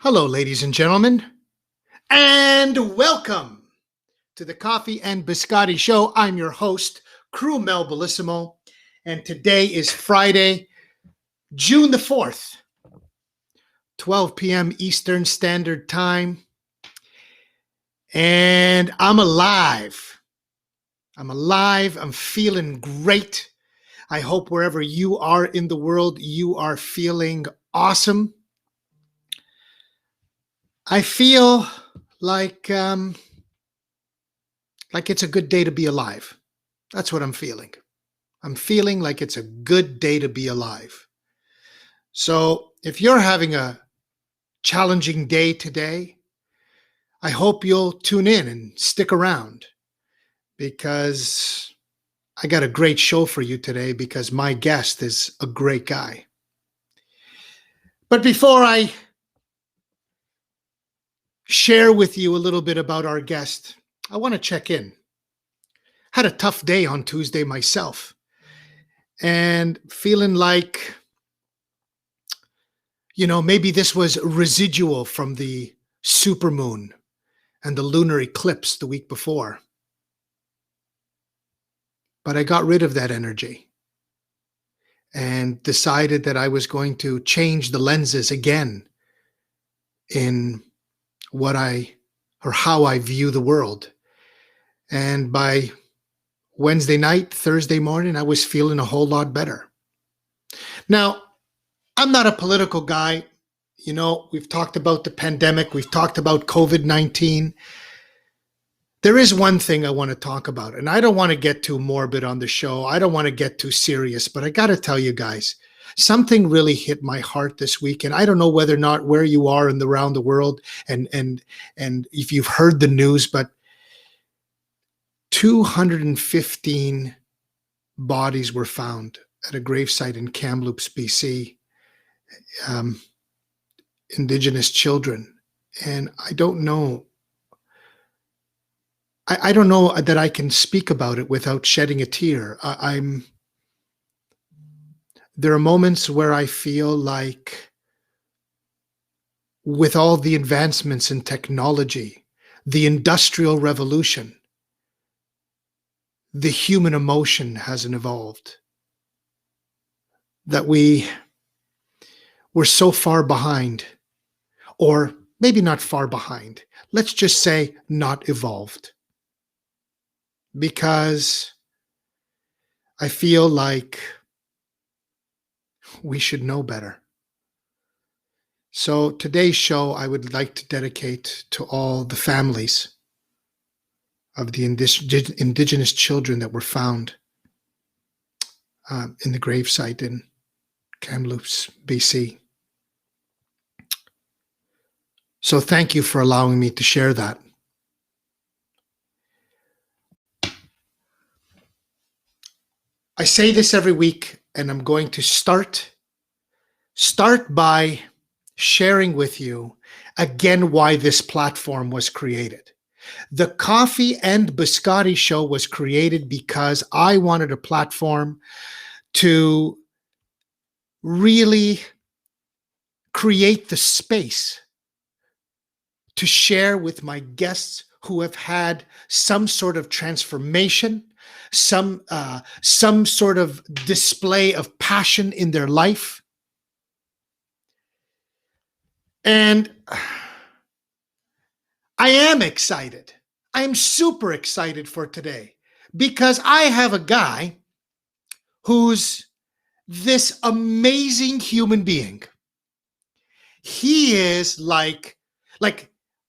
Hello, ladies and gentlemen, and welcome to the Coffee and Biscotti Show. I'm your host, Crew Mel Bellissimo, and today is Friday, June the 4th, 12 p.m. Eastern Standard Time, and I'm alive. I'm feeling great. I hope wherever you are in the world, you are feeling awesome. I feel like it's a good day to be alive. That's what I'm feeling. I'm feeling like it's a good day to be alive. So if you're having a challenging day today, I hope you'll tune in and stick around because I got a great show for you today because my guest is a great guy. But before I share with you a little bit about our guest, I want to check in. Had a tough day on Tuesday myself and feeling like, maybe this was residual from the supermoon and the lunar eclipse the week before. But I got rid of that energy and decided that I was going to change the lenses again in how I view the world. And by Wednesday night, Thursday morning, I was feeling a whole lot better. Now, I'm not a political guy. We've talked about the pandemic. We've talked about COVID-19. There is one thing I want to talk about, and I don't want to get too morbid on the show. I don't want to get too serious, but I got to tell you guys, something really hit my heart this week, and I don't know whether or not where you are around the world and if you've heard the news, but 215 bodies were found at a gravesite in Kamloops, BC. Indigenous children, and I don't know that I can speak about it without shedding a tear. There are moments where I feel like with all the advancements in technology, the Industrial Revolution, the human emotion hasn't evolved. That we're so far behind, or maybe not far behind. Let's just say not evolved. Because I feel like we should know better. So today's show, I would like to dedicate to all the families of the indigenous children that were found in the gravesite in Kamloops, BC. So thank you for allowing me to share that. I say this every week, and I'm going to start by sharing with you again why this platform was created. The Coffee and Biscotti Show was created because I wanted a platform to really create the space to share with my guests who have had some sort of transformation, some sort of display of passion in their life. And I am excited. I am super excited for today because I have a guy who's this amazing human being. He is like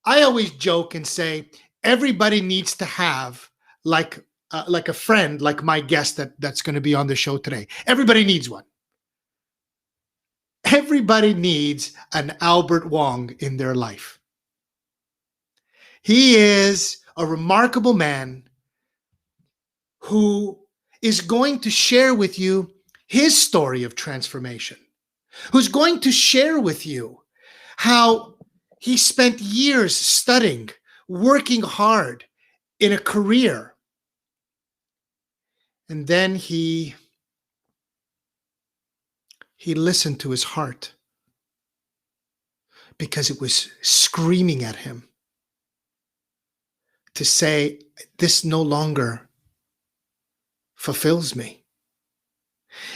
I always joke and say everybody needs to have like a friend like my guest that's going to be on the show today. Everybody needs one. Everybody needs an Albert Wong in their life. He is a remarkable man who is going to share with you his story of transformation, who's going to share with you how he spent years studying, working hard in a career, and then he listened to his heart. because it was screaming at him to say, this no longer fulfills me.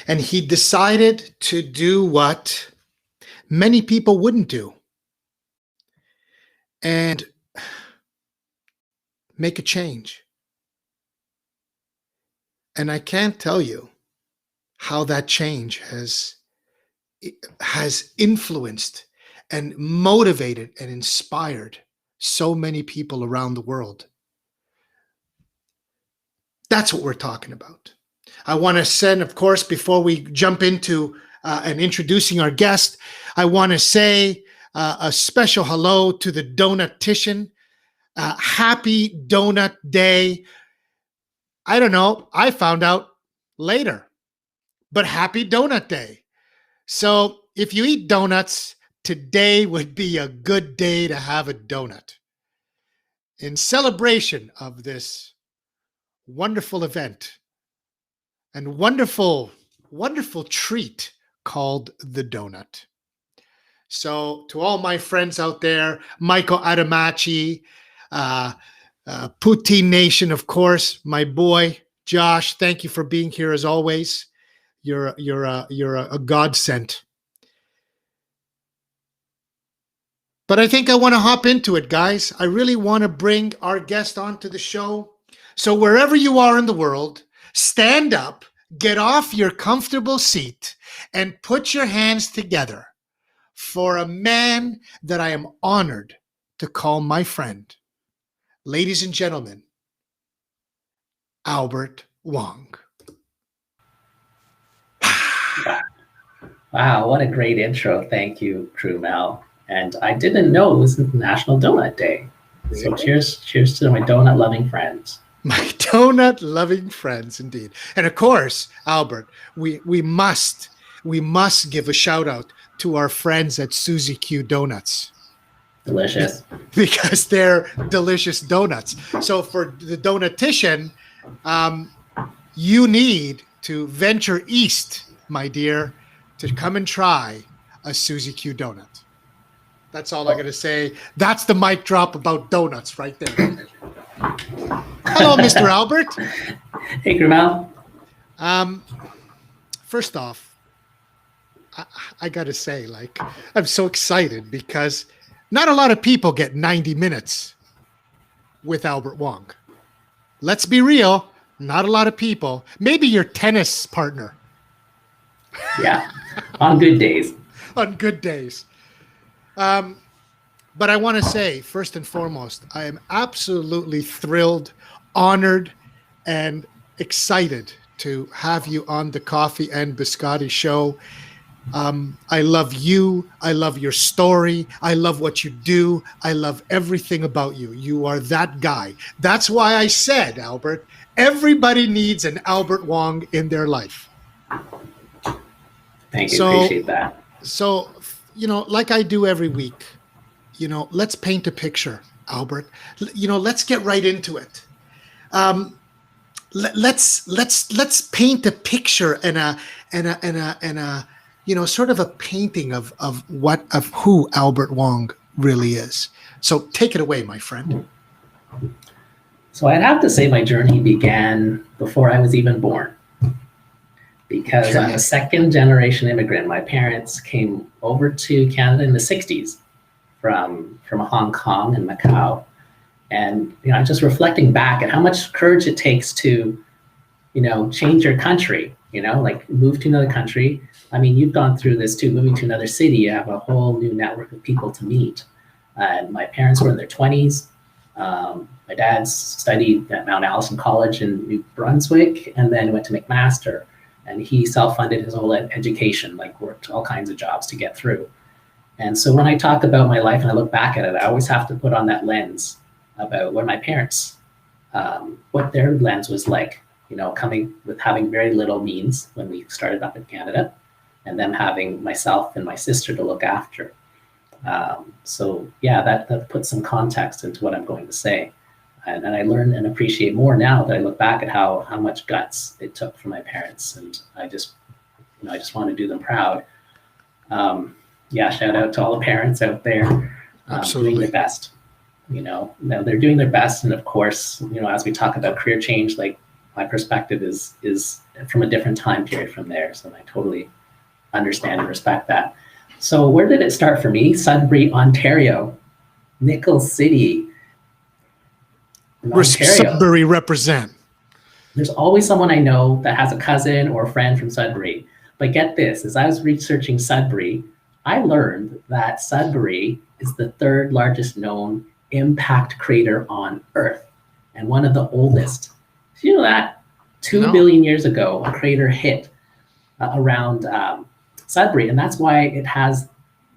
And he decided to do what many people wouldn't do and make a change. And I can't tell you how that change has influenced and motivated and inspired so many people around the world. That's what we're talking about. I want to send, of course, before we jump into and introducing our guest, I want to say a special hello to the donutician. Happy Donut Day. I don't know. I found out later, but happy Donut Day. So if you eat donuts, today would be a good day to have a donut. In celebration of this wonderful event and wonderful treat called the donut. So to all my friends out there, Michael Adamachi, Poutine Nation, of course, my boy, Josh, thank you for being here as always. You're a godsend. But I think I want to hop into it, guys. I really want to bring our guest onto the show. So wherever you are in the world, stand up, get off your comfortable seat, and put your hands together for a man that I am honored to call my friend. Ladies and gentlemen, Albert Wong. Wow, what a great intro. Thank you, True Mel. And I didn't know it was National Donut Day. So cheers to my donut-loving friends. My donut-loving friends, indeed. And of course, Albert, we must give a shout out to our friends at Suzy Q Donuts. Delicious. Because they're delicious donuts. So for the donutician, you need to venture east, my dear, to come and try a Suzy Q donut. That's all I'm going to say. That's the mic drop about donuts right there. Hello, Mr. Albert. Hey, Grumel. First off, I got to say, like, I'm so excited because not a lot of people get 90 minutes with Albert Wong. Let's be real. Not a lot of people. Maybe your tennis partner. Yeah, on good days. On good days. But I want to say, first and foremost, I am absolutely thrilled, honored, and excited to have you on the Coffee and Biscotti show. I love you. I love your story. I love what you do. I love everything about you. You are that guy. That's why I said, Albert, everybody needs an Albert Wong in their life. Thank you. Appreciate that. So, like I do every week, let's paint a picture, Albert. Let's get right into it. Let's paint a picture and a sort of a painting of who Albert Wong really is. So take it away, my friend. So I'd have to say my journey began before I was even born, because I'm a second generation immigrant. My parents came over to Canada in the 60s from Hong Kong and Macau. And, just reflecting back at how much courage it takes to, change your country, like move to another country. I mean, you've gone through this too, moving to another city, you have a whole new network of people to meet. And my parents were in their 20s. My dad studied at Mount Allison College in New Brunswick and then went to McMaster. And he self-funded his whole education, like worked all kinds of jobs to get through. And so when I talk about my life and I look back at it, I always have to put on that lens about what my parents, what their lens was like, having very little means when we started up in Canada, and then having myself and my sister to look after. So yeah, that puts some context into what I'm going to say. And I learn and appreciate more now that I look back at how much guts it took from my parents. And I just want to do them proud. yeah, shout out to all the parents out there doing Absolutely. their best. Now they're doing their best, and of course, as we talk about career change, like my perspective is from a different time period from there, so I totally understand and respect that. So where did it start for me? Sudbury, Ontario, Nickel City, in Ontario. Sudbury represent. There's always someone I know that has a cousin or a friend from Sudbury. But get this, as I was researching Sudbury, I learned that Sudbury is the third largest known impact crater on Earth and one of the oldest. Do you know that? 2 billion years ago, a crater hit around Sudbury, and that's why it has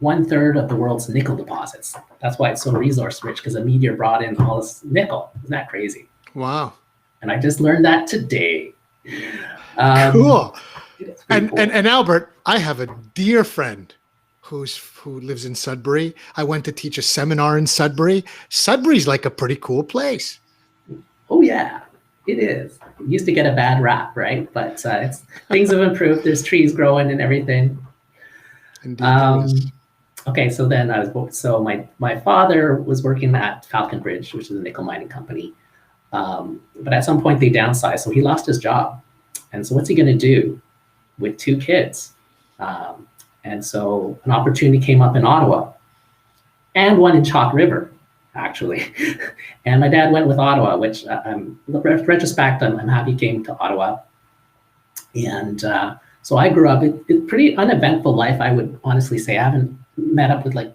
1/3 of the world's nickel deposits. That's why it's so resource rich, because a meteor brought in all this nickel. Isn't that crazy? Wow. And I just learned that today. Cool. And, cool. and Albert, I have a dear friend who lives in Sudbury. I went to teach a seminar in Sudbury. Sudbury's like a pretty cool place. Oh yeah, it is. It used to get a bad rap, right? But things have improved. There's trees growing and everything. Indeed. Okay, so then my father was working at Falcon Ridge, which is a nickel mining company. But at some point they downsized, so he lost his job. And so what's he going to do with 2 kids? And so an opportunity came up in Ottawa and one in Chalk River, actually. And my dad went with Ottawa, which retrospect, I'm happy he came to Ottawa. And so I grew up a pretty uneventful life, I would honestly say. I haven't met up with like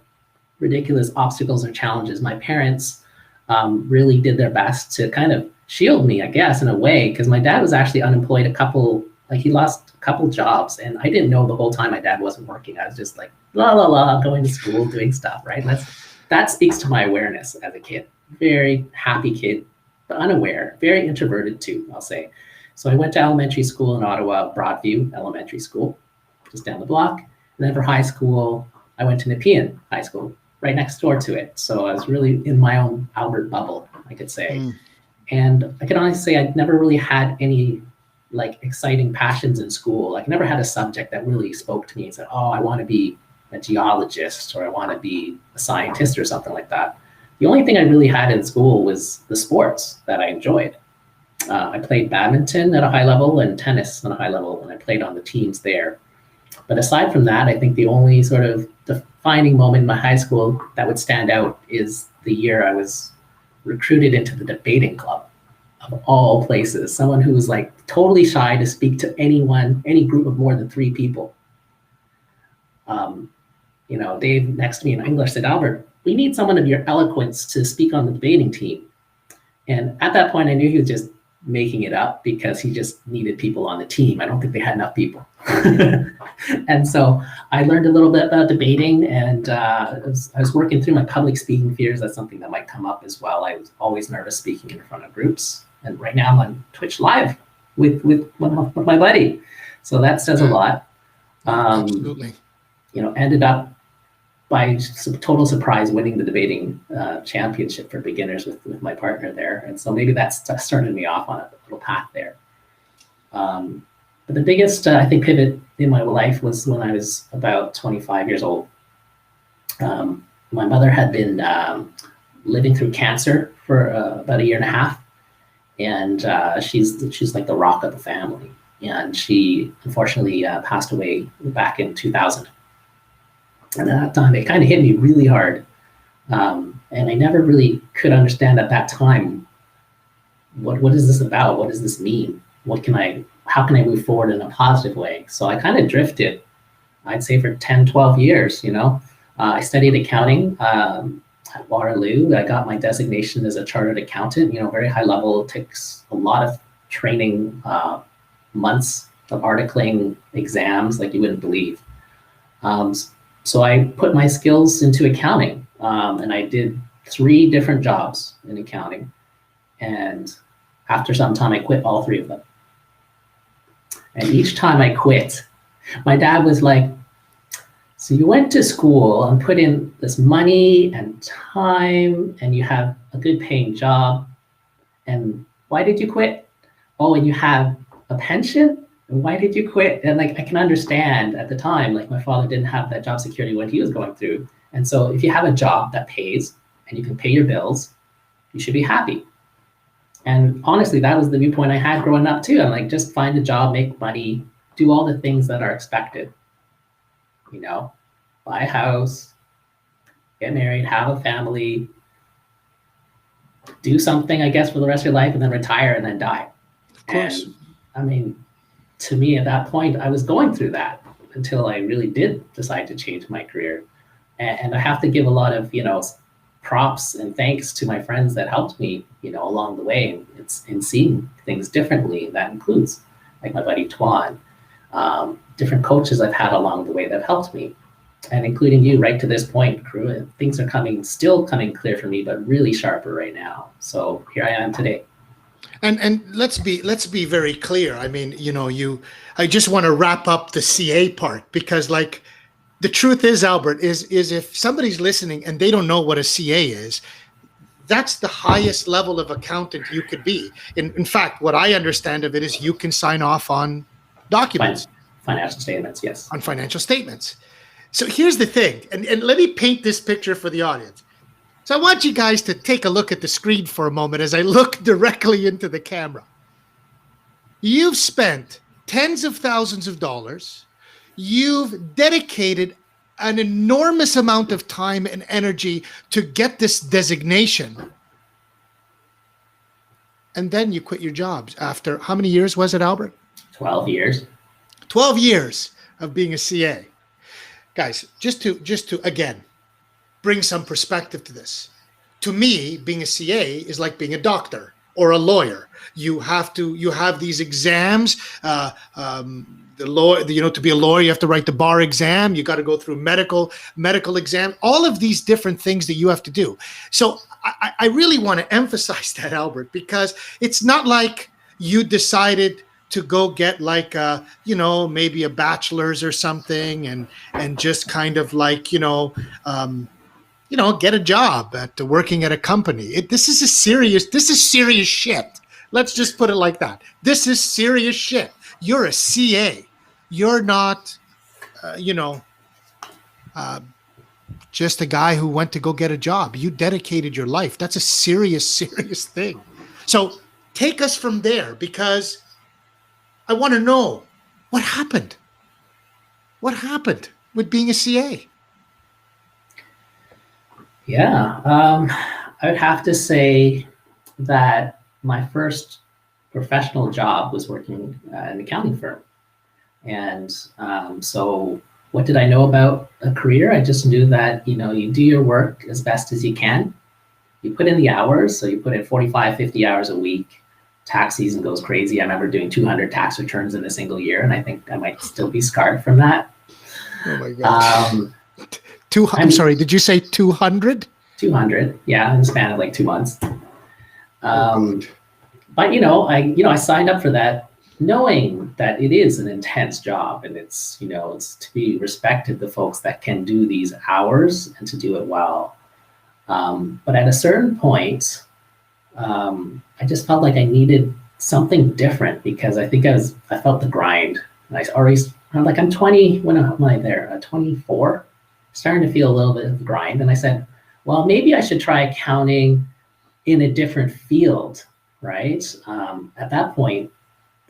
ridiculous obstacles or challenges. My parents really did their best to kind of shield me, I guess, in a way, because my dad was actually unemployed he lost a couple jobs, and I didn't know the whole time my dad wasn't working. I was just like, la, la, la, going to school, doing stuff, right? That speaks to my awareness as a kid. Very happy kid, but unaware, very introverted too, I'll say. So I went to elementary school in Ottawa, Broadview Elementary School, just down the block. And then for high school, I went to Nepean High School, right next door to it. So I was really in my own Albert bubble, I could say. And I can honestly say I'd never really had any like exciting passions in school. Like I never had a subject that really spoke to me and said, oh, I want to be a geologist or I want to be a scientist or something like that. The only thing I really had in school was the sports that I enjoyed. I played badminton at a high level and tennis at a high level, and I played on the teams there. But aside from that, I think the only sort of defining moment in my high school that would stand out is the year I was recruited into the debating club, of all places. Someone who was like totally shy to speak to anyone, any group of more than 3 people. Dave next to me in English said, Albert, we need someone of your eloquence to speak on the debating team. And at that point, I knew he was just making it up because he just needed people on the team. I don't think they had enough people. And so I learned a little bit about debating, and I was working through my public speaking fears. That's something that might come up as well. I was always nervous speaking in front of groups. And right now I'm on Twitch Live with my buddy. So that says a lot. Absolutely. Ended up by total surprise winning the debating championship for beginners with my partner there. And so maybe that started me off on a little path there. But the biggest, I think, pivot in my life was when I was about 25 years old. My mother had been living through cancer for about 1.5 years. And she's like the rock of the family. And she unfortunately passed away back in 2000. And at that time, it kind of hit me really hard. And I never really could understand at that time, what is this about? What does this mean? How can I move forward in a positive way? So I kind of drifted, I'd say for 10, 12 years, I studied accounting at Waterloo. I got my designation as a chartered accountant, very high level. It takes a lot of training, months of articling, exams, like you wouldn't believe. So I put my skills into accounting, and I did 3 different jobs in accounting. And after some time, I quit all 3 of them. And each time I quit, my dad was like, so you went to school and put in this money and time, and you have a good paying job. And why did you quit? Oh, and you have a pension? Why did you quit? And like, I can understand at the time, like my father didn't have that job security what he was going through. And so if you have a job that pays and you can pay your bills, you should be happy. And honestly, that was the viewpoint I had growing up too. I'm like, just find a job, make money, do all the things that are expected. You know, buy a house, get married, have a family, do something, I guess, for the rest of your life, and then retire and then die. Of course. And I mean, to me at that point, I was going through that until I really did decide to change my career. And I have to give a lot of, props and thanks to my friends that helped me, along the way. It's in seeing things differently. That includes like my buddy Tuan, different coaches I've had along the way that helped me, and including you right to this point, crew. Things are still coming clear for me, but really sharper right now. So here I am today. And let's be very clear. I mean, I just want to wrap up the CA part, because like the truth is, Albert, is if somebody's listening and they don't know what a CA is, that's the highest level of accountant you could be. In fact, what I understand of it is you can sign off on documents. Financial statements, yes. On financial statements. So here's the thing, and let me paint this picture for the audience. So I want you guys to take a look at the screen for a moment as I look directly into the camera. You've spent tens of thousands of dollars. You've dedicated an enormous amount of time and energy to get this designation. And then you quit your jobs after how many years was it, Albert? 12 years. 12 years of being a CA. Guys, just to again, bring some perspective to this. To me, being a CA is like being a doctor or a lawyer. You have these exams. The law, to be a lawyer, you have to write the bar exam. You got to go through medical exam. All of these different things that you have to do. So I really want to emphasize that, Albert, because it's not like you decided to go get like maybe a bachelor's or something and just kind of like get a job at working at a company. This is serious shit. Let's just put it like that. This is serious shit. You're a CA. You're not, just a guy who went to go get a job. You dedicated your life. That's a serious thing. So take us from there, because I want to know what happened. What happened with being a CA? Yeah, I would have to say that my first professional job was working at an accounting firm. And so what did I know about a career? I just knew that, you do your work as best as you can. You put in the hours. So you put in 45, 50 hours a week. Tax season goes crazy. I remember doing 200 tax returns in a single year, and I think I might still be scarred from that. Oh my gosh. I'm sorry, did you say 200? 200, yeah, in the span of like 2 months. But I signed up for that knowing that it is an intense job, and it's to be respected, the folks that can do these hours and to do it well. But at a certain point, I just felt like I needed something different, because I think I felt the grind. And I'm 20, when am I there? 24, starting to feel a little bit of the grind. And I said, well, maybe I should try accounting in a different field, right? At that point,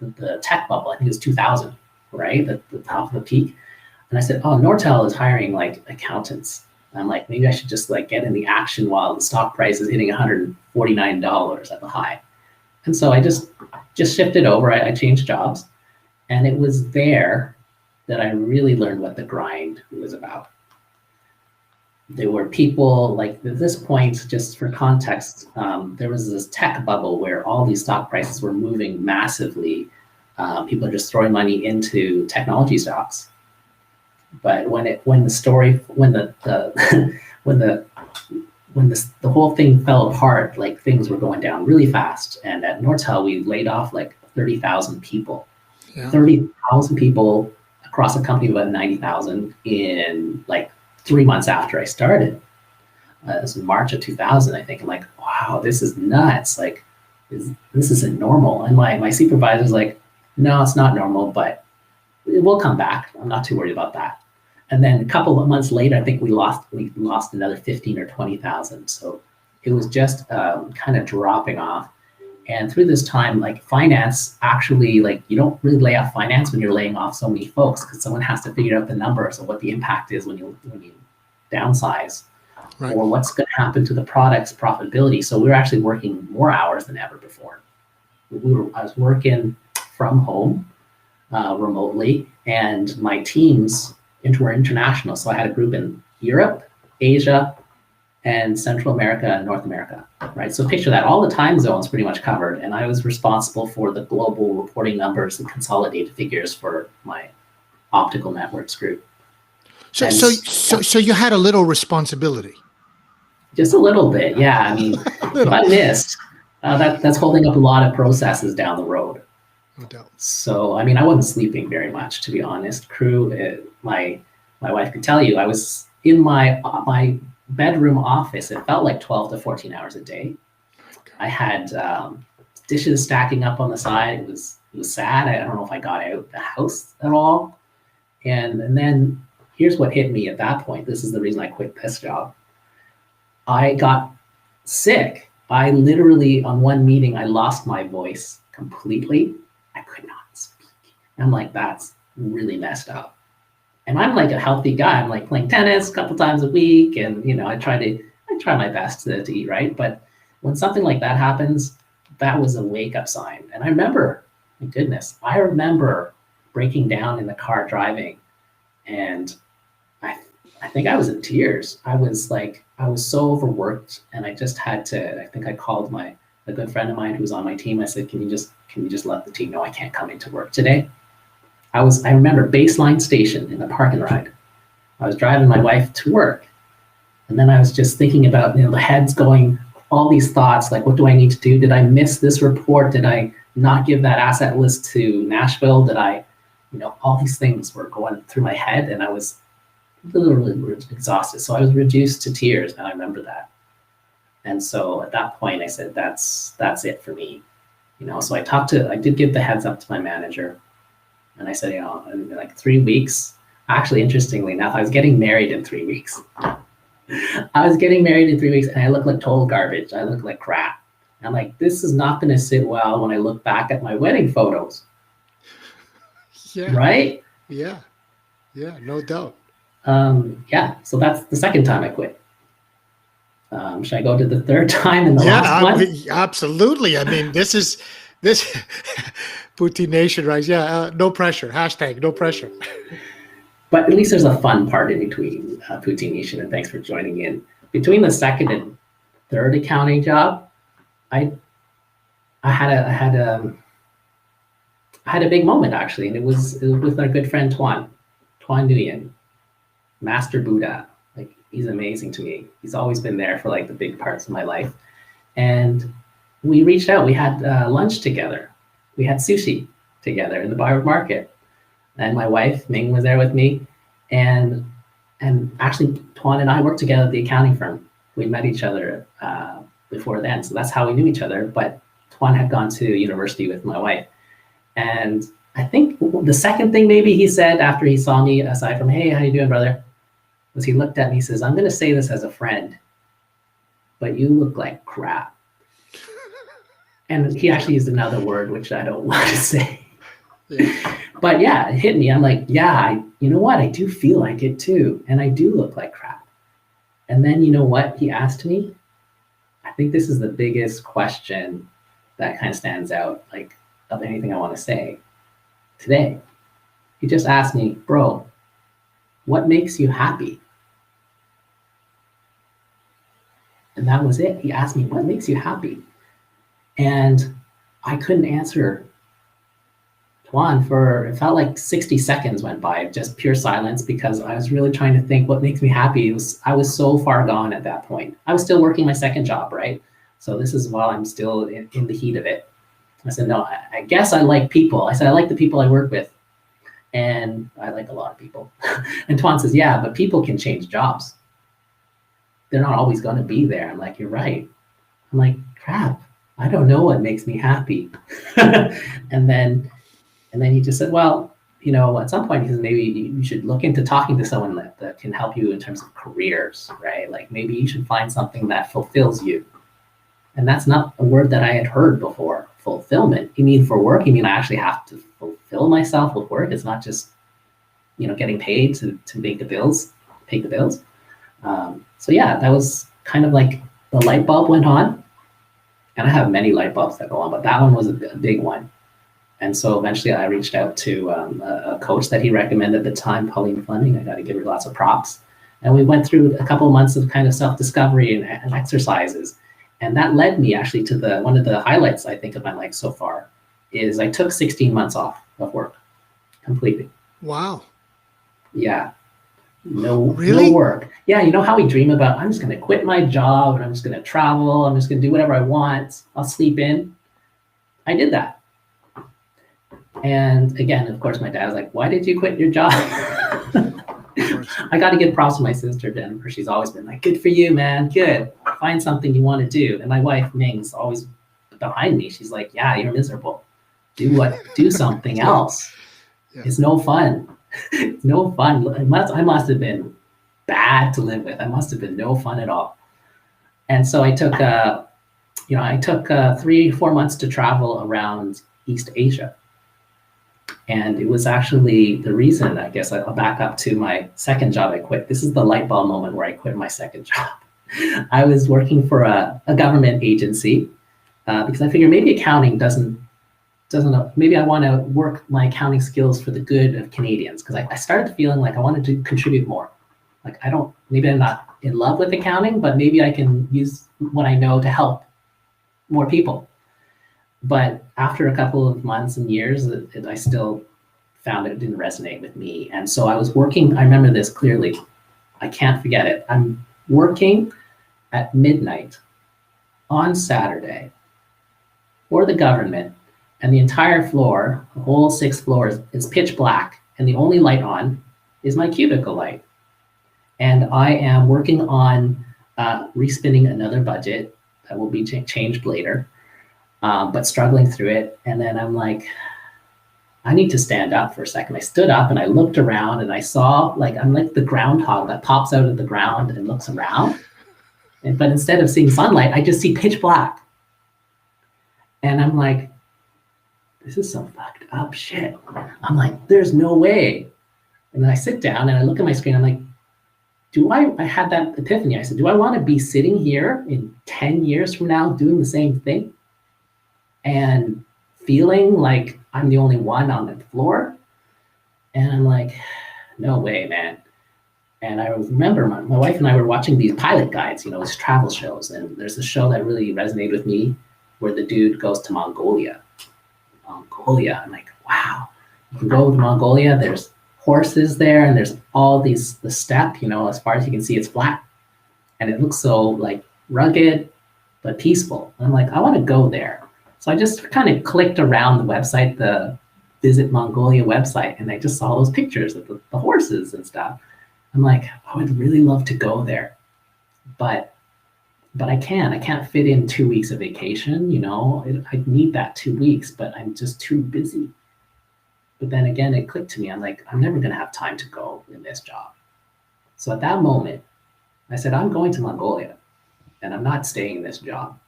the tech bubble, I think it was 2000, right? The top of the peak. And I said, oh, Nortel is hiring like accountants. And I'm like, maybe I should just like get in the action while the stock price is hitting $149 at the high. And so I just shifted over. I changed jobs. And it was there that I really learned what the grind was about. There were people, like at this point, just for context, there was this tech bubble where all these stock prices were moving massively. People are just throwing money into technology stocks. But when the whole thing fell apart, like things were going down really fast. And at Nortel, we laid off like 30,000 people. Yeah. 30,000 people across a company of about 90,000 in like 3 months after I started. It was in March of 2000, I think. I'm like, wow, this is nuts. Like, this isn't normal. And my supervisor's like, No, it's not normal, but it will come back. I'm not too worried about that. And then a couple of months later, I think we lost another 15 or 20,000. So it was just kind of dropping off. And through this time, like finance, actually, like you don't really lay off finance when you're laying off so many folks, because someone has to figure out the numbers of what the impact is when you downsize, Right. or what's going to happen to the product's profitability. So we were actually working more hours than ever before. I was working from home remotely, and my teams were international. So I had a group in Europe, Asia, and Central America and North America, right? So picture that, all the time zones pretty much covered, and I was responsible for the global reporting numbers and consolidated figures for my optical networks group. So you had a little responsibility. Just a little bit, yeah. I mean, if I missed, that's holding up a lot of processes down the road. No doubt. So, I mean, I wasn't sleeping very much, to be honest. My wife could tell you, I was in my bedroom office. It felt like 12 to 14 hours a day. I had dishes stacking up on the side. It was sad. I don't know if I got out the house at all. And then here's what hit me at that point. This is the reason I quit this job. I got sick. I literally, on one meeting, I lost my voice completely. I could not speak. I'm like, that's really messed up. And I'm like a healthy guy. I'm like playing tennis a couple times a week, and I try my best to eat right. But when something like that happens, that was a wake-up sign. And I remember, my goodness, I remember breaking down in the car driving, and I think I was in tears. I was so overworked, and I just had to. I think I called a good friend of mine who was on my team. I said, "Can you just let the team know I can't come into work today?" I remember Baseline Station in the parking ride. I was driving my wife to work, and then I was just thinking about, the head's going, all these thoughts, like, what do I need to do? Did I miss this report? Did I not give that asset list to Nashville? Did I, all these things were going through my head, and I was literally exhausted. So I was reduced to tears, and I remember that. And so at that point, I said, that's it for me. So I did give the heads up to my manager. And I said, in like 3 weeks, actually, interestingly enough, I was getting married in 3 weeks. I was getting married in 3 weeks, and I looked like total garbage. I looked like crap. And I'm like, this is not going to sit well when I look back at my wedding photos. Yeah. Right? Yeah. Yeah, no doubt. So that's the second time I quit. Should I go to the third time and the last one? Absolutely. I mean, this Poutine Nation, right? Yeah, no pressure. # no pressure. But at least there's a fun part in between, Poutine Nation, and thanks for joining in. Between the second and third accounting job, I had a big moment, actually, and it was with our good friend Tuan Nguyen, Master Buddha. Like, he's amazing to me. He's always been there for like the big parts of my life. And we reached out. We had lunch together. We had sushi together in the Byward Market. And my wife, Ming, was there with me. And actually, Tuan and I worked together at the accounting firm. We met each other before then. So that's how we knew each other. But Tuan had gone to university with my wife. And I think the second thing maybe he said after he saw me, aside from, "Hey, how you doing, brother?" was he looked at me, he says, "I'm going to say this as a friend, but you look like crap." And he actually used another word, which I don't want to say. Yeah. But yeah, it hit me. I'm like, yeah, you know what? I do feel like it too. And I do look like crap. And then you know what he asked me? I think this is the biggest question that kind of stands out, like, of anything I want to say today. He just asked me, "Bro, what makes you happy?" And that was it. He asked me, "What makes you happy?" And I couldn't answer Tuan for, it felt like 60 seconds went by, just pure silence, because I was really trying to think what makes me happy. I was so far gone at that point. I was still working my second job, right? So this is while I'm still in the heat of it. I said, "No, I guess I like people." I said, "I like the people I work with. And I like a lot of people." And Tuan says, "Yeah, but people can change jobs. They're not always going to be there." I'm like, "You're right." I'm like, crap, I don't know what makes me happy. And then And then he just said, well, at some point, he says, maybe you should look into talking to someone that can help you in terms of careers, right? Like maybe you should find something that fulfills you. And that's not a word that I had heard before. Fulfillment. You mean for work? You mean I actually have to fulfill myself with work? It's not just, getting paid to make the bills, pay the bills. So yeah, that was kind of like the light bulb went on. And I have many light bulbs that go on, but that one was a big one. And so eventually I reached out to a coach that he recommended at the time, Pauline Fleming. I got to give her lots of props. And we went through a couple of months of kind of self-discovery and exercises. And that led me actually to one of the highlights, I think, of my life so far, is I took 16 months off of work completely. Wow. Yeah. No work. Yeah, you know how we dream about, I'm just going to quit my job and I'm just going to travel. I'm just going to do whatever I want. I'll sleep in. I did that. And again, of course, my dad was like, why did you quit your job? I got to give props to my sister, Jennifer. She's always been like, good for you, man. Good. Find something you want to do. And my wife, Ming's always behind me. She's like, yeah, you're miserable. Do something else. Yeah. It's no fun. It's no fun. I must have been bad to live with. I must have been no fun at all. And so I took 3-4 months to travel around East Asia. And it was actually the reason, I guess I'll back up to my second job I quit. This is the light bulb moment where I quit my second job. I was working for a government agency because I figured maybe accounting doesn't maybe I want to work my accounting skills for the good of Canadians, because I started feeling like I wanted to contribute more. Like maybe I'm not in love with accounting, but maybe I can use what I know to help more people. But after a couple of months and years, I still found it didn't resonate with me. And so I was working, I remember this clearly. I can't forget it. I'm working at midnight on Saturday for the government, and the entire floor, the whole 6th floor is pitch black, and the only light on is my cubicle light. And I am working on respinning another budget that will be changed later. But struggling through it. And then I'm like, I need to stand up for a second. I stood up and I looked around and I saw, I'm like the groundhog that pops out of the ground and looks around. But instead of seeing sunlight, I just see pitch black. And I'm like, this is some fucked up shit. I'm like, there's no way. And then I sit down and I look at my screen. I'm like, I had that epiphany. I said, do I want to be sitting here in 10 years from now doing the same thing? And feeling like I'm the only one on the floor. And I'm like, no way, man. And I remember my wife and I were watching these pilot guides, these travel shows. And there's a show that really resonated with me where the dude goes to Mongolia. I'm like, wow, you can go to Mongolia. There's horses there and there's all the steppe, as far as you can see, it's flat. And it looks so rugged, but peaceful. And I'm like, I want to go there. So I just kind of clicked around the website, the Visit Mongolia website, and I just saw those pictures of the horses and stuff. I'm like, I would really love to go there, but I can't fit in 2 weeks of vacation. I need that 2 weeks, but I'm just too busy. But then again, it clicked to me. I'm like, I'm never going to have time to go in this job. So at that moment, I said, I'm going to Mongolia, and I'm not staying in this job.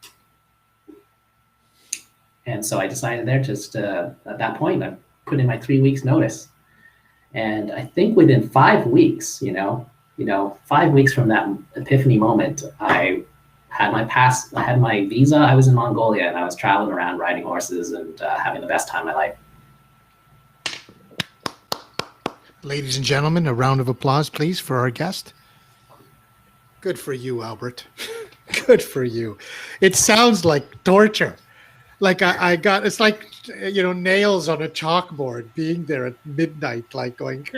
And so I decided there at that point, I put in my 3 weeks notice. And I think within 5 weeks, 5 weeks from that epiphany moment, I had my visa. I was in Mongolia and I was traveling around riding horses and having the best time of my life. Ladies and gentlemen, a round of applause, please, for our guest. Good for you, Albert. Good for you. It sounds like torture. It's like, nails on a chalkboard, being there at midnight, going,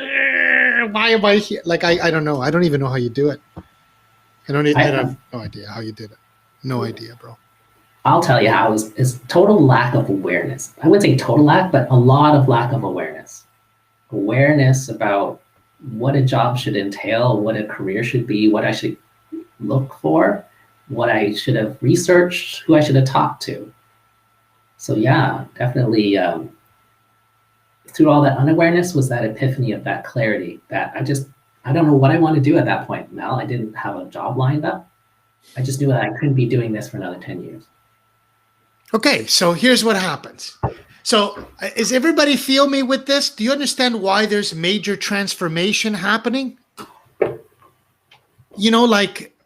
why am I here? I don't know. I don't even know how you do it. I have no idea how you did it. No idea, bro. I'll tell you how. It's total lack of awareness. I wouldn't say total lack, but a lot of lack of awareness. Awareness about what a job should entail, what a career should be, what I should look for, what I should have researched, who I should have talked to. So yeah, definitely. through all that unawareness was that epiphany of that clarity that I don't know what I want to do at that point, Mel. I didn't have a job lined up. I just knew that I couldn't be doing this for another 10 years. Okay, so here's what happens. So is everybody feel me with this? Do you understand why there's major transformation happening? You know, like,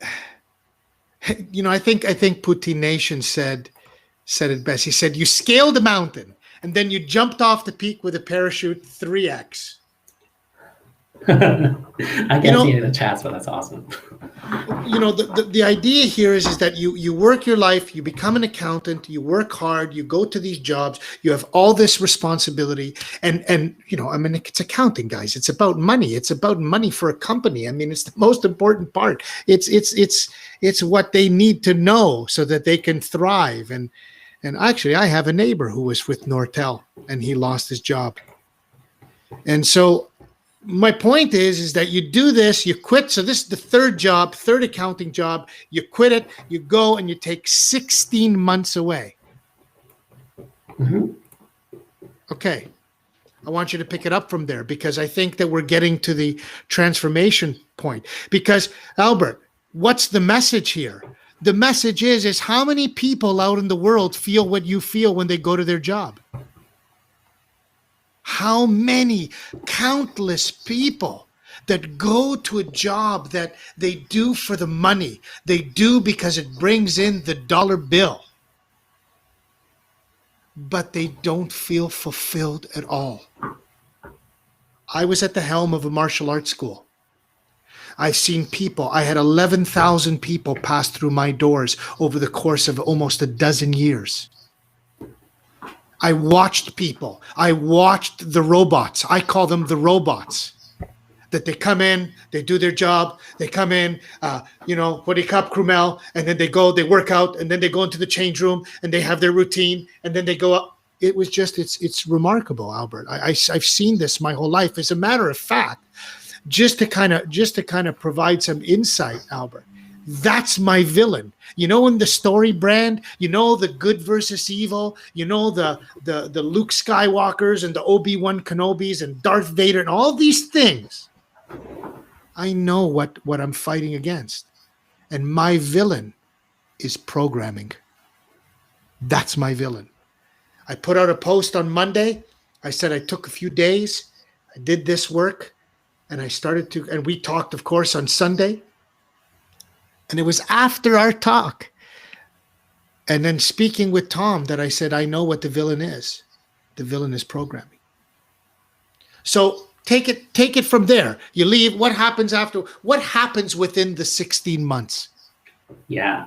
you know, I think Poutine Nation said it best. He said, you scaled a mountain and then you jumped off the peak with a parachute 3x. I can't see it in the chats, but that's awesome. You know, the idea here is that you work your life, you become an accountant, you work hard, you go to these jobs, you have all this responsibility, and you know, I mean, it's accounting, guys. It's about money. It's about money for a company. I mean, it's the most important part. It's what they need to know so that they can thrive. And actually, I have a neighbor who was with Nortel and he lost his job. And so my point is that you do this, you quit. So this is the third accounting job. You quit it, you go and you take 16 months away. Mm-hmm. Okay. I want you to pick it up from there because I think that we're getting to the transformation point. Because Albert, what's the message here? The message is how many people out in the world feel what you feel when they go to their job? How many countless people that go to a job that they do for the money, they do because it brings in the dollar bill, but they don't feel fulfilled at all. I was at the helm of a martial arts school. I've seen people, I had 11,000 people pass through my doors over the course of almost a dozen years. I watched people. I watched the robots. I call them the robots. That they come in, they do their job, they come in, you know, what do you call Krumel, and then they go, they work out, and then they go into the change room, and they have their routine, and then they go up. It was just, it's remarkable, Albert. I've seen this my whole life. As a matter of fact, just to kind of provide some insight, Albert, that's my villain. You know, in the story brand, you know, the good versus evil, you know, the Luke Skywalkers and the Obi-Wan Kenobis and Darth Vader and all these things. I know what I'm fighting against. And my villain is programming. That's my villain. I put out a post on Monday. I said I took a few days. I did this work and I started to, and we talked, of course, on Sunday. And it was after our talk and then speaking with Tom that I said, I know what the villain is. The villain is programming. So take it from there. You leave. What happens after? What happens within the 16 months? Yeah.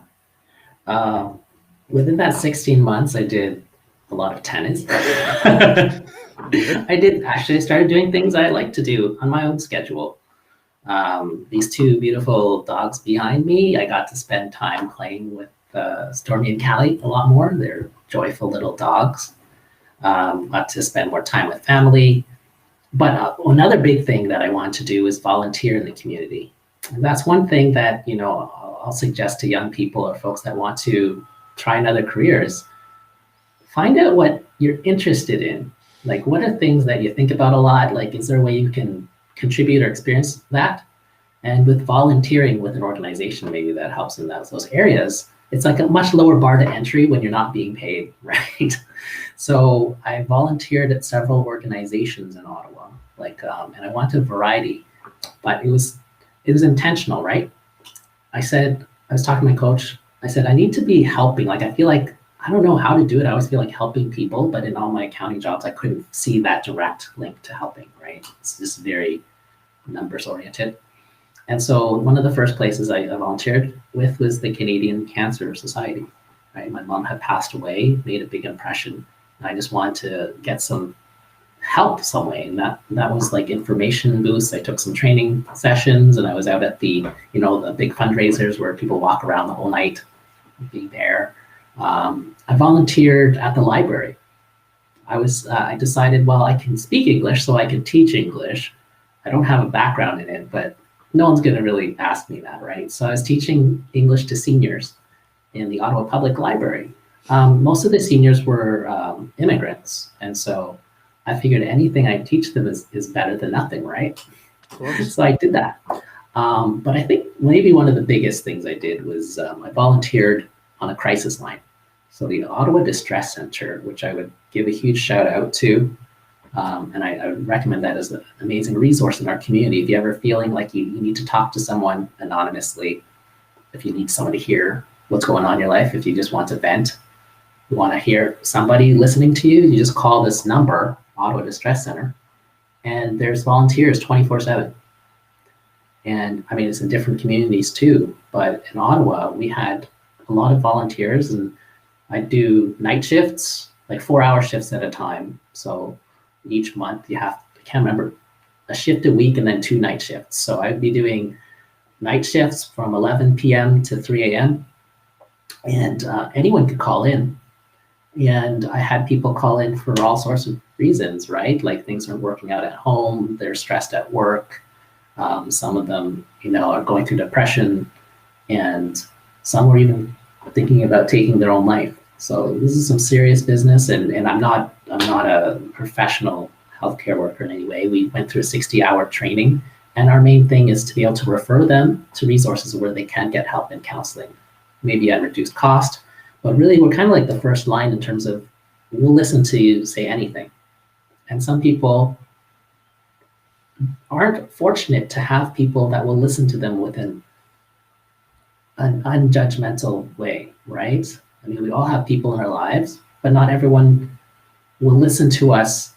Within that 16 months, I did a lot of tennis. I started doing things I like to do on my own schedule. These two beautiful dogs behind me, I got to spend time playing with Stormy and Callie a lot more. They're joyful little dogs. Got to spend more time with family. But another big thing that I want to do is volunteer in the community. And that's one thing that, you know, I'll suggest to young people or folks that want to try another career is find out what you're interested in. Like, what are things that you think about a lot? Like, is there a way you can contribute or experience that? And with volunteering with an organization, maybe that helps in those areas, it's like a much lower bar to entry when you're not being paid, right? So I volunteered at several organizations in Ottawa, and I wanted variety, but it was intentional, right? I was talking to my coach, I said, I need to be helping. Like, I feel like, I don't know how to do it. I always feel like helping people, but in all my accounting jobs, I couldn't see that direct link to helping, right? It's just very numbers oriented. And so one of the first places I volunteered with was the Canadian Cancer Society, right? My mom had passed away, made a big impression. And I just wanted to get some help some way. And that was like information boosts. I took some training sessions and I was out at the big fundraisers where people walk around the whole night, being there. I volunteered at the library. I decided, well, I can speak English, so I can teach English. I don't have a background in it, but no one's going to really ask me that, right? So I was teaching English to seniors in the Ottawa Public Library. Most of the seniors were immigrants. And so I figured anything I teach them is better than nothing, right? Of course. So I did that. But I think maybe one of the biggest things I did was I volunteered on a crisis line. So the Ottawa Distress Center, which I would give a huge shout out to, and I would recommend that as an amazing resource in our community. If you're ever feeling like you need to talk to someone anonymously, if you need someone to hear what's going on in your life, if you just want to vent, you want to hear somebody listening to you, you just call this number, Ottawa Distress Center, and there's volunteers 24/7. And I mean, it's in different communities too, but in Ottawa, we had a lot of volunteers, and I do night shifts, like 4-hour shifts at a time. So each month I can't remember, a shift a week and then 2 night shifts. So I'd be doing night shifts from 11 p.m. to 3 a.m. And anyone could call in. And I had people call in for all sorts of reasons, right? Like things aren't working out at home, they're stressed at work. Some of them, are going through depression, and some were even thinking about taking their own life. So this is some serious business, and I'm not a professional healthcare worker in any way. We went through a 60-hour training, and our main thing is to be able to refer them to resources where they can get help and counseling, maybe at reduced cost. But really, we're kind of like the first line in terms of we'll listen to you say anything. And some people aren't fortunate to have people that will listen to them within an unjudgmental way, right? I mean, we all have people in our lives, but not everyone will listen to us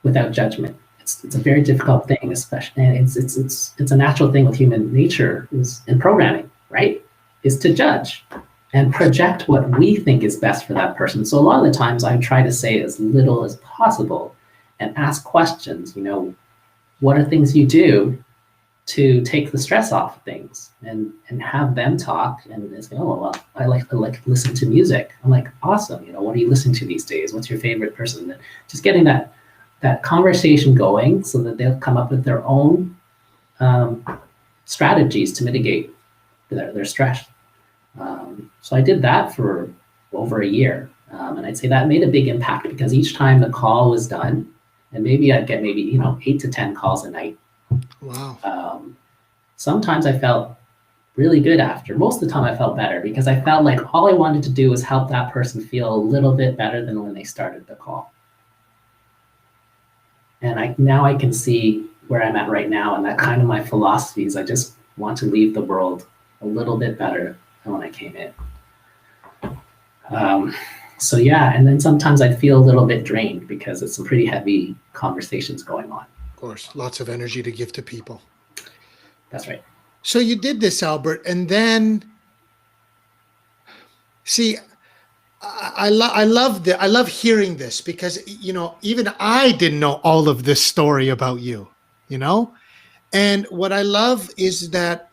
without judgment. It's a very difficult thing, especially, and it's a natural thing with human nature in programming, right? Is to judge and project what we think is best for that person. So a lot of the times I try to say as little as possible and ask questions, what are things you do to take the stress off of things, and have them talk and say, oh, well, I like to listen to music. I'm like, awesome. What are you listening to these days? What's your favorite person? And just getting that conversation going so that they'll come up with their own strategies to mitigate their stress. So I did that for over a year. And I'd say that made a big impact because each time the call was done, and maybe I'd get 8 to 10 calls a night. Wow. Sometimes I felt really good after. Most of the time I felt better because I felt like all I wanted to do was help that person feel a little bit better than when they started the call. And now I can see where I'm at right now, and that kind of my philosophy is I just want to leave the world a little bit better than when I came in. So yeah, and then sometimes I feel a little bit drained because it's some pretty heavy conversations going on. Of course, lots of energy to give to people. That's right. So you did this, Albert, and then see, I love hearing this because even I didn't know all of this story about you, and what I love is that,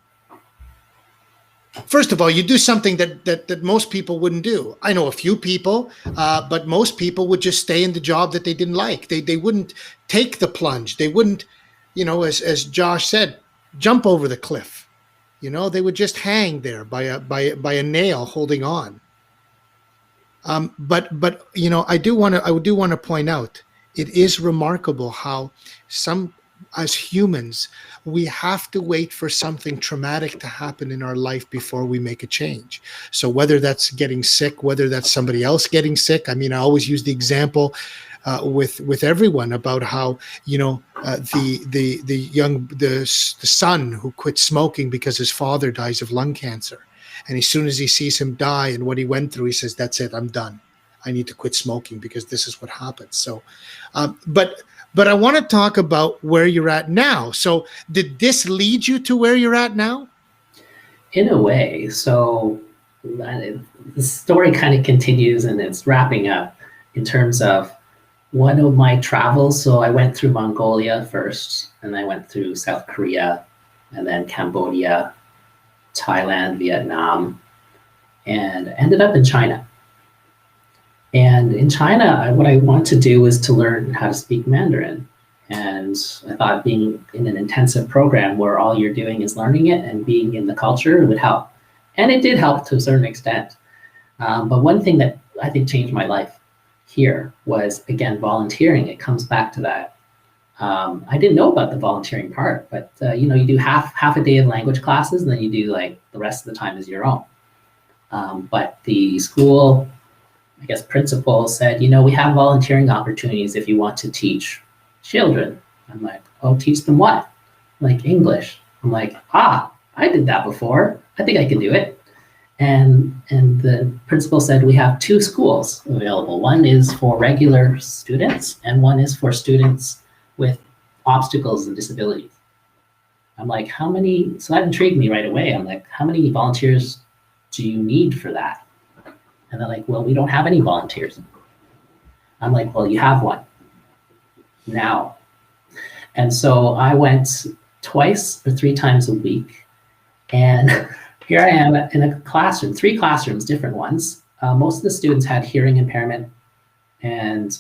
first of all, you do something that most people wouldn't do. I know a few people, but most people would just stay in the job that they didn't like. They wouldn't take the plunge. They wouldn't, as Josh said, jump over the cliff. They would just hang there by a nail, holding on. But I do want to point out, it is remarkable how as humans, we have to wait for something traumatic to happen in our life before we make a change. So whether that's getting sick, whether that's somebody else getting sick. I mean, I always use the example with everyone about how the son who quit smoking because his father dies of lung cancer, and as soon as he sees him die and what he went through, he says, "That's it. I'm done. I need to quit smoking because this is what happens." So, But I want to talk about where you're at now. So did this lead you to where you're at now? In a way. So the story kind of continues and it's wrapping up in terms of one of my travels. So I went through Mongolia first, and I went through South Korea, and then Cambodia, Thailand, Vietnam, and ended up in China. And in China, what I wanted to do was to learn how to speak Mandarin. And I thought being in an intensive program where all you're doing is learning it and being in the culture would help. And it did help to a certain extent. But one thing that I think changed my life here was, again, volunteering. It comes back to that. I didn't know about the volunteering part, but you do half a day of language classes, and then you do like the rest of the time is your own. But the school, I guess, principal said, we have volunteering opportunities if you want to teach children. I'm like, oh, teach them what? Like English. I'm like, I did that before. I think I can do it. And the principal said, we have 2 schools available. One is for regular students, and one is for students with obstacles and disabilities. I'm like, how many? So that intrigued me right away. I'm like, how many volunteers do you need for that? And they're like, well, we don't have any volunteers. I'm like, well, you have one now. And so I went twice or 3 times a week. And here I am in a classroom, 3 classrooms, different ones. Most of the students had hearing impairment, and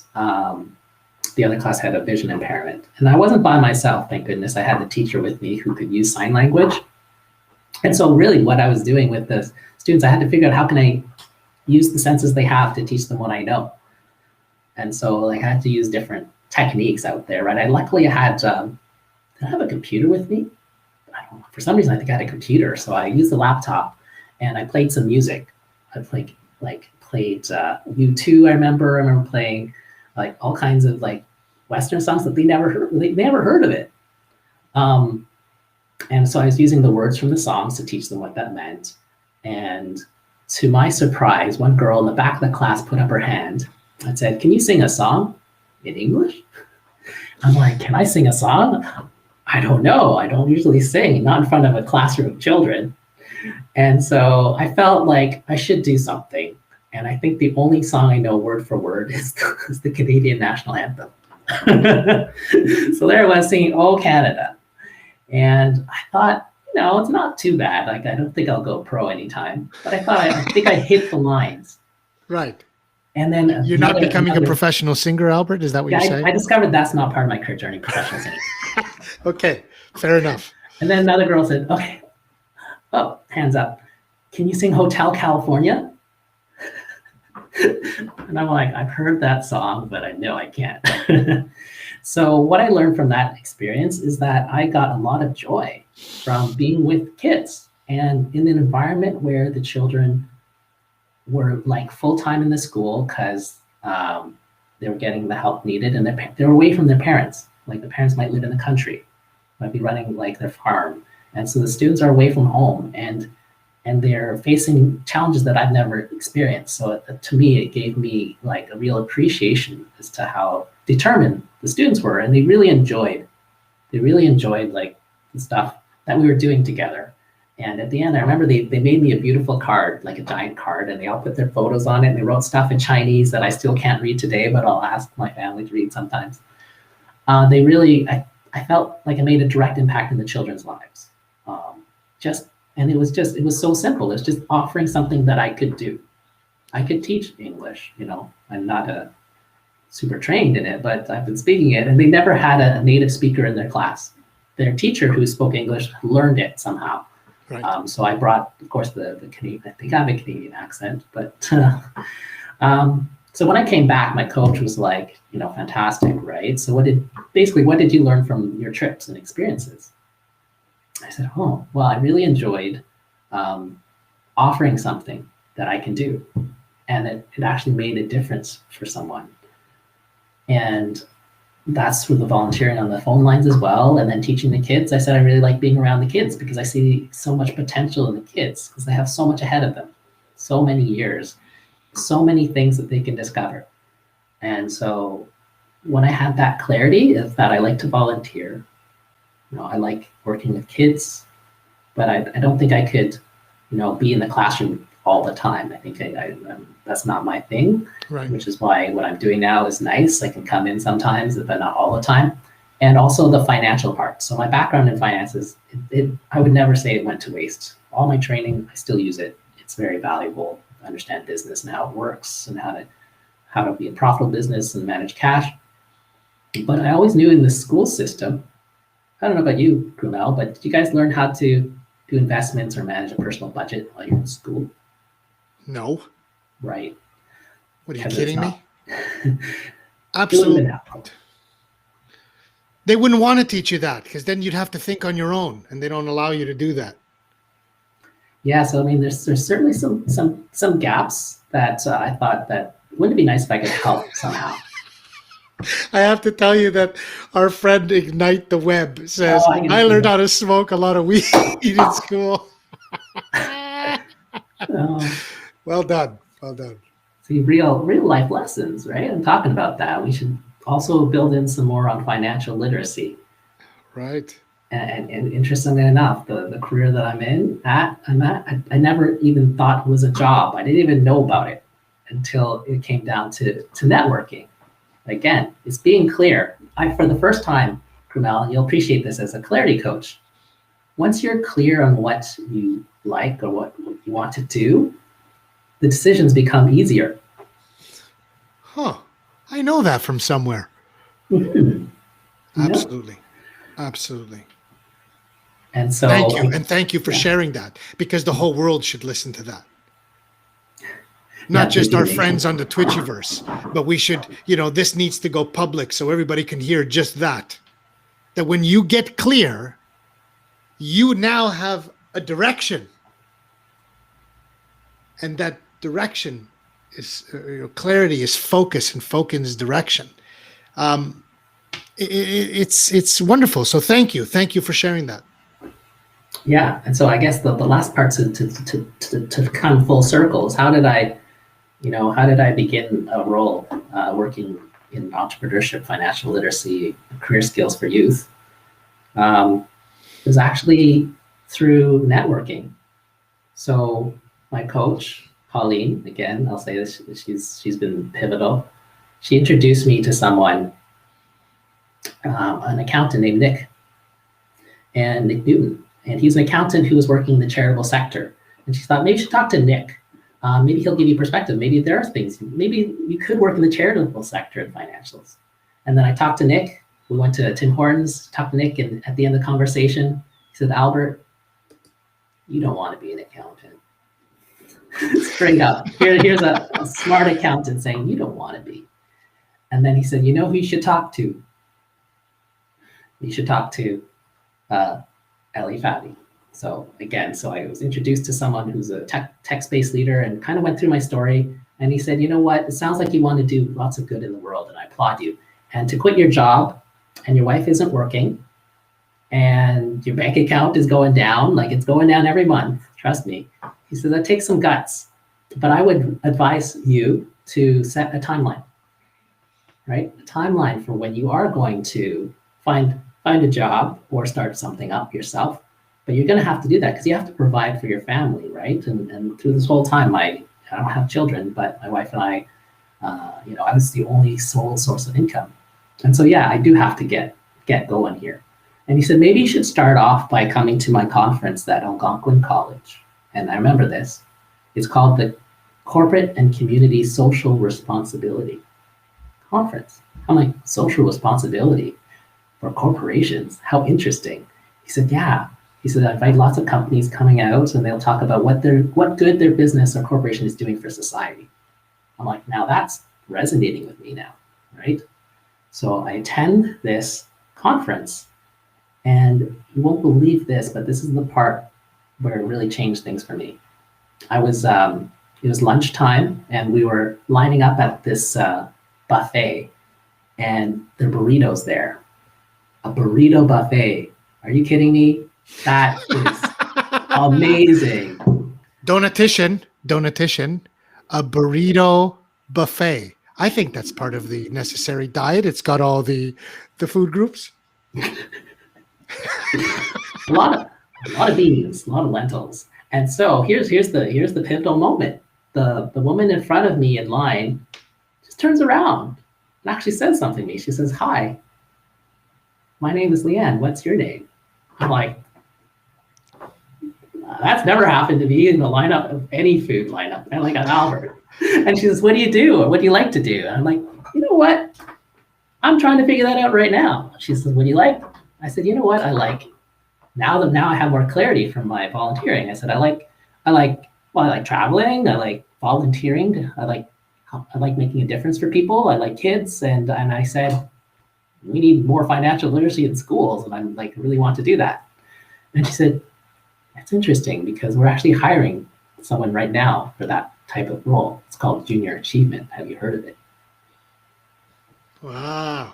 the other class had a vision impairment. And I wasn't by myself, thank goodness. I had the teacher with me who could use sign language. And so really what I was doing with the students, I had to figure out how can I use the senses they have to teach them what I know. And so I had to use different techniques out there, right? Luckily I had, did I have a computer with me? I don't know. For some reason, I think I had a computer. So I used the laptop and I played some music. I played U2, I remember playing like all kinds of like Western songs that they never heard of it. And so I was using the words from the songs to teach them what that meant. And to my surprise, one girl in the back of the class put up her hand and said, can you sing a song in English? I'm like, can I sing a song? I don't know. I don't usually sing, not in front of a classroom of children. And so I felt like I should do something. And I think the only song I know word for word is the Canadian national anthem. So there I was singing "Oh Canada." And I thought, it's not too bad. Like, I don't think I'll go pro anytime. But I think I hit the lines. Right. And then you're not becoming a professional singer, Albert? Is that what you're saying? I discovered that's not part of my career journey, professional singing. Okay, fair enough. And then another girl said, okay, hands up. Can you sing Hotel California? And I'm like, I've heard that song, but I know I can't. So what I learned from that experience is that I got a lot of joy from being with kids and in an environment where the children were like full-time in the school because they were getting the help needed, and they were away from their parents. Like the parents might live in the country, might be running like their farm. And so the students are away from home and they're facing challenges that I've never experienced. So to me, it gave me like a real appreciation as to how determined the students were. And they really enjoyed like the stuff that we were doing together. And at the end, I remember they made me a beautiful card, like a giant card, and they all put their photos on it, and they wrote stuff in Chinese that I still can't read today, but I'll ask my family to read sometimes. I felt like I made a direct impact in the children's lives. And it was so simple. It's just offering something that I could do. I could teach English, I'm not super trained in it, but I've been speaking it, and they never had a native speaker in their class. Their teacher who spoke English learned it somehow. Right. So I brought, of course, the Canadian, I think I have a Canadian accent, but so when I came back, my coach was like, fantastic, right? So what did you learn from your trips and experiences? I said, well, I really enjoyed offering something that I can do. And it actually made a difference for someone. And that's through the volunteering on the phone lines as well. And then teaching the kids. I said, I really like being around the kids because I see so much potential in the kids because they have so much ahead of them, so many years, so many things that they can discover. And so when I had that clarity is that I like to volunteer, I like working with kids, but I don't think I could, be in the classroom all the time. I think that's not my thing, right. Which is why what I'm doing now is nice. I can come in sometimes, but not all the time. And also the financial part. So my background in finances, I would never say it went to waste. All my training, I still use it. It's very valuable. I understand business and how it works and how to be a profitable business and manage cash. But I always knew in the school system, I don't know about you, Kunal, but did you guys learn how to do investments or manage a personal budget while you're in school? No. Right. What, are you kidding me? Absolutely. been helpful. They wouldn't want to teach you that because then you'd have to think on your own, and they don't allow you to do that. Yeah, so I mean, there's certainly some gaps that I thought that wouldn't it be nice if I could help somehow. I have to tell you that our friend Ignite the Web says, Oh, I can I see learned that. how to smoke a lot of weed in school. Oh, Well done. Well done. see, real life lessons, right? I'm talking about that. We should also build in some more on financial literacy. Right. And interestingly enough, the career that I'm at, I never even thought was a job. I didn't even know about it until it came down to networking. Again, it's being clear. For the first time, Krunel, you'll appreciate this as a clarity coach. Once you're clear on what you like or what you want to do, the decisions become easier. Huh. I know that from somewhere. Mhm. Absolutely. Absolutely. And so Thank you. And thank you for yeah. sharing that, because the whole world should listen to that. Not just our friends on the Twitchiverse, but we should, this needs to go public so everybody can hear just that. That when you get clear, you now have a direction. And that direction is clarity, is focus, and focus direction. It's wonderful. So thank you for sharing that. Yeah, and so I guess the last part to come full circle is how did I begin a role working in entrepreneurship, financial literacy, career skills for youth? It was actually through networking. So my coach, Colleen, again, I'll say this, she's been pivotal. She introduced me to someone, an accountant named Nick Newton. And he's an accountant who was working in the charitable sector. And she thought, maybe you should talk to Nick. Maybe he'll give you perspective. Maybe there are things, maybe you could work in the charitable sector in financials. And then I talked to Nick. We went to Tim Hortons, talked to Nick, and at the end of the conversation, he said, Albert, you don't want to be an accountant. Straight up. Here's a smart accountant saying, you don't want to be. And then he said, you know who you should talk to? You should talk to Ellie Fabi. So again, I was introduced to someone who's a tech-based leader and kind of went through my story. And he said, you know what? It sounds like you want to do lots of good in the world, and I applaud you. And to quit your job and your wife isn't working and your bank account is going down, like it's going down every month, trust me. He said, that takes some guts. But I would advise you to set a timeline, right? A timeline for when you are going to find a job or start something up yourself. But you're going to have to do that because you have to provide for your family, right? And through this whole time, I don't have children, but my wife and I was the only sole source of income. And so, yeah, I do have to get going here. And he said, maybe you should start off by coming to my conference at Algonquin College. And I remember this. It's called the Corporate and Community Social Responsibility Conference. I'm like, social responsibility for corporations? How interesting. He said, yeah. He said, I invite lots of companies coming out and they'll talk about what good their business or corporation is doing for society. I'm like, now that's resonating with me now, right? So I attend this conference, and you won't believe this, but this is the part where it really changed things for me. It was lunchtime, and we were lining up at this buffet, and the burritos there. A burrito buffet. Are you kidding me? That is amazing. Donatition, a burrito buffet. I think that's part of the necessary diet. It's got all the food groups. a lot of beans, a lot of lentils. And so here's the pivotal moment. The woman in front of me in line just turns around and actually says something to me. She says, hi, my name is Leanne. What's your name? I'm like, that's never happened to me in the lineup of any food lineup. I'm like, an Albert. And she says, what do you do? Or what do you like to do? And I'm like, you know what? I'm trying to figure that out right now. She says, what do you like? I said, you know what? I like, now I have more clarity from my volunteering. I said, I like traveling. I like volunteering. I like I like making a difference for people. I like kids. And I said, we need more financial literacy in schools. And I'm like, really want to do that. And she said, that's interesting because we're actually hiring someone right now for that type of role. It's called Junior Achievement. Have you heard of it? Wow.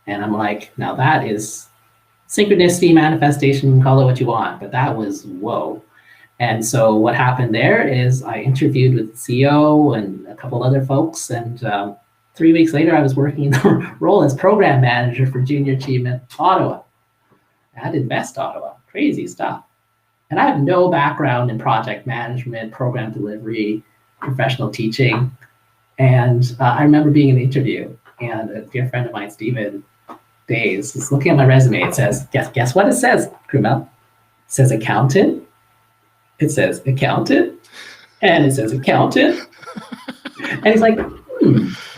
And I'm like, now that is synchronicity, manifestation, call it what you want. But that was, whoa. And so what happened there is I interviewed with the CEO and a couple other folks. And 3 weeks later, I was working in the role as program manager for Junior Achievement Ottawa at Invest Ottawa. Crazy stuff. And I have no background in project management, program delivery, professional teaching. And I remember being in the interview, and a dear friend of mine, Stephen Days, is looking at my resume. It says, guess what it says, Krumel? It says accountant. It says accountant. And it says accountant. And he's like,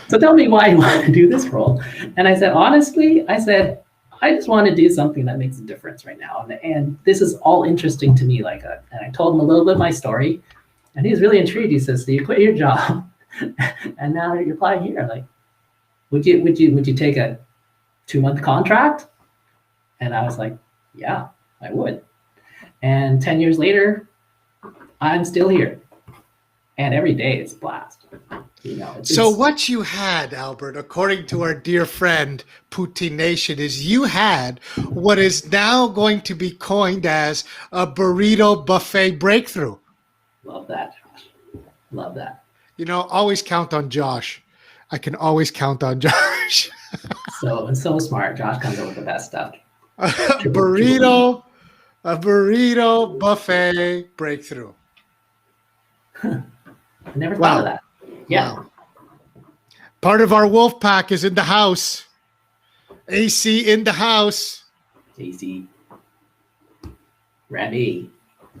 so tell me why you want to do this role. And I said, honestly, I just want to do something that makes a difference right now. And this is all interesting to me. And I told him a little bit of my story, and he was really intrigued. He says, so you quit your job and now you're applying here. Like, would you take a 2-month contract? And I was like, yeah, I would. And 10 years later, I'm still here. And every day it's a blast. So what you had, Albert, according to our dear friend Poutine Nation, is you had what is now going to be coined as a burrito buffet breakthrough. Love that, Josh. Love that. Always count on Josh. I can always count on Josh. So smart. Josh comes up with the best stuff. A burrito buffet breakthrough. I never thought of that. Yeah. Wow. Part of our wolf pack is in the house. AC in the house. AC. Randy.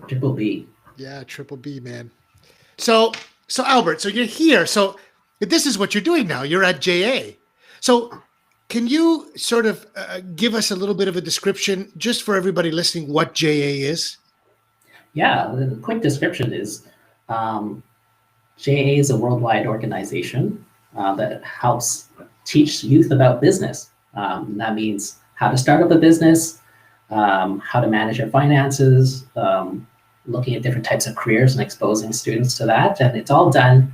Triple B. Yeah, triple B, man. So Albert, so you're here. So this is what you're doing now. You're at JA. So can you sort of give us a little bit of a description, just for everybody listening, what JA is? Yeah, the quick description is JA is a worldwide organization that helps teach youth about business. That means how to start up a business, how to manage your finances, looking at different types of careers and exposing students to that. And it's all done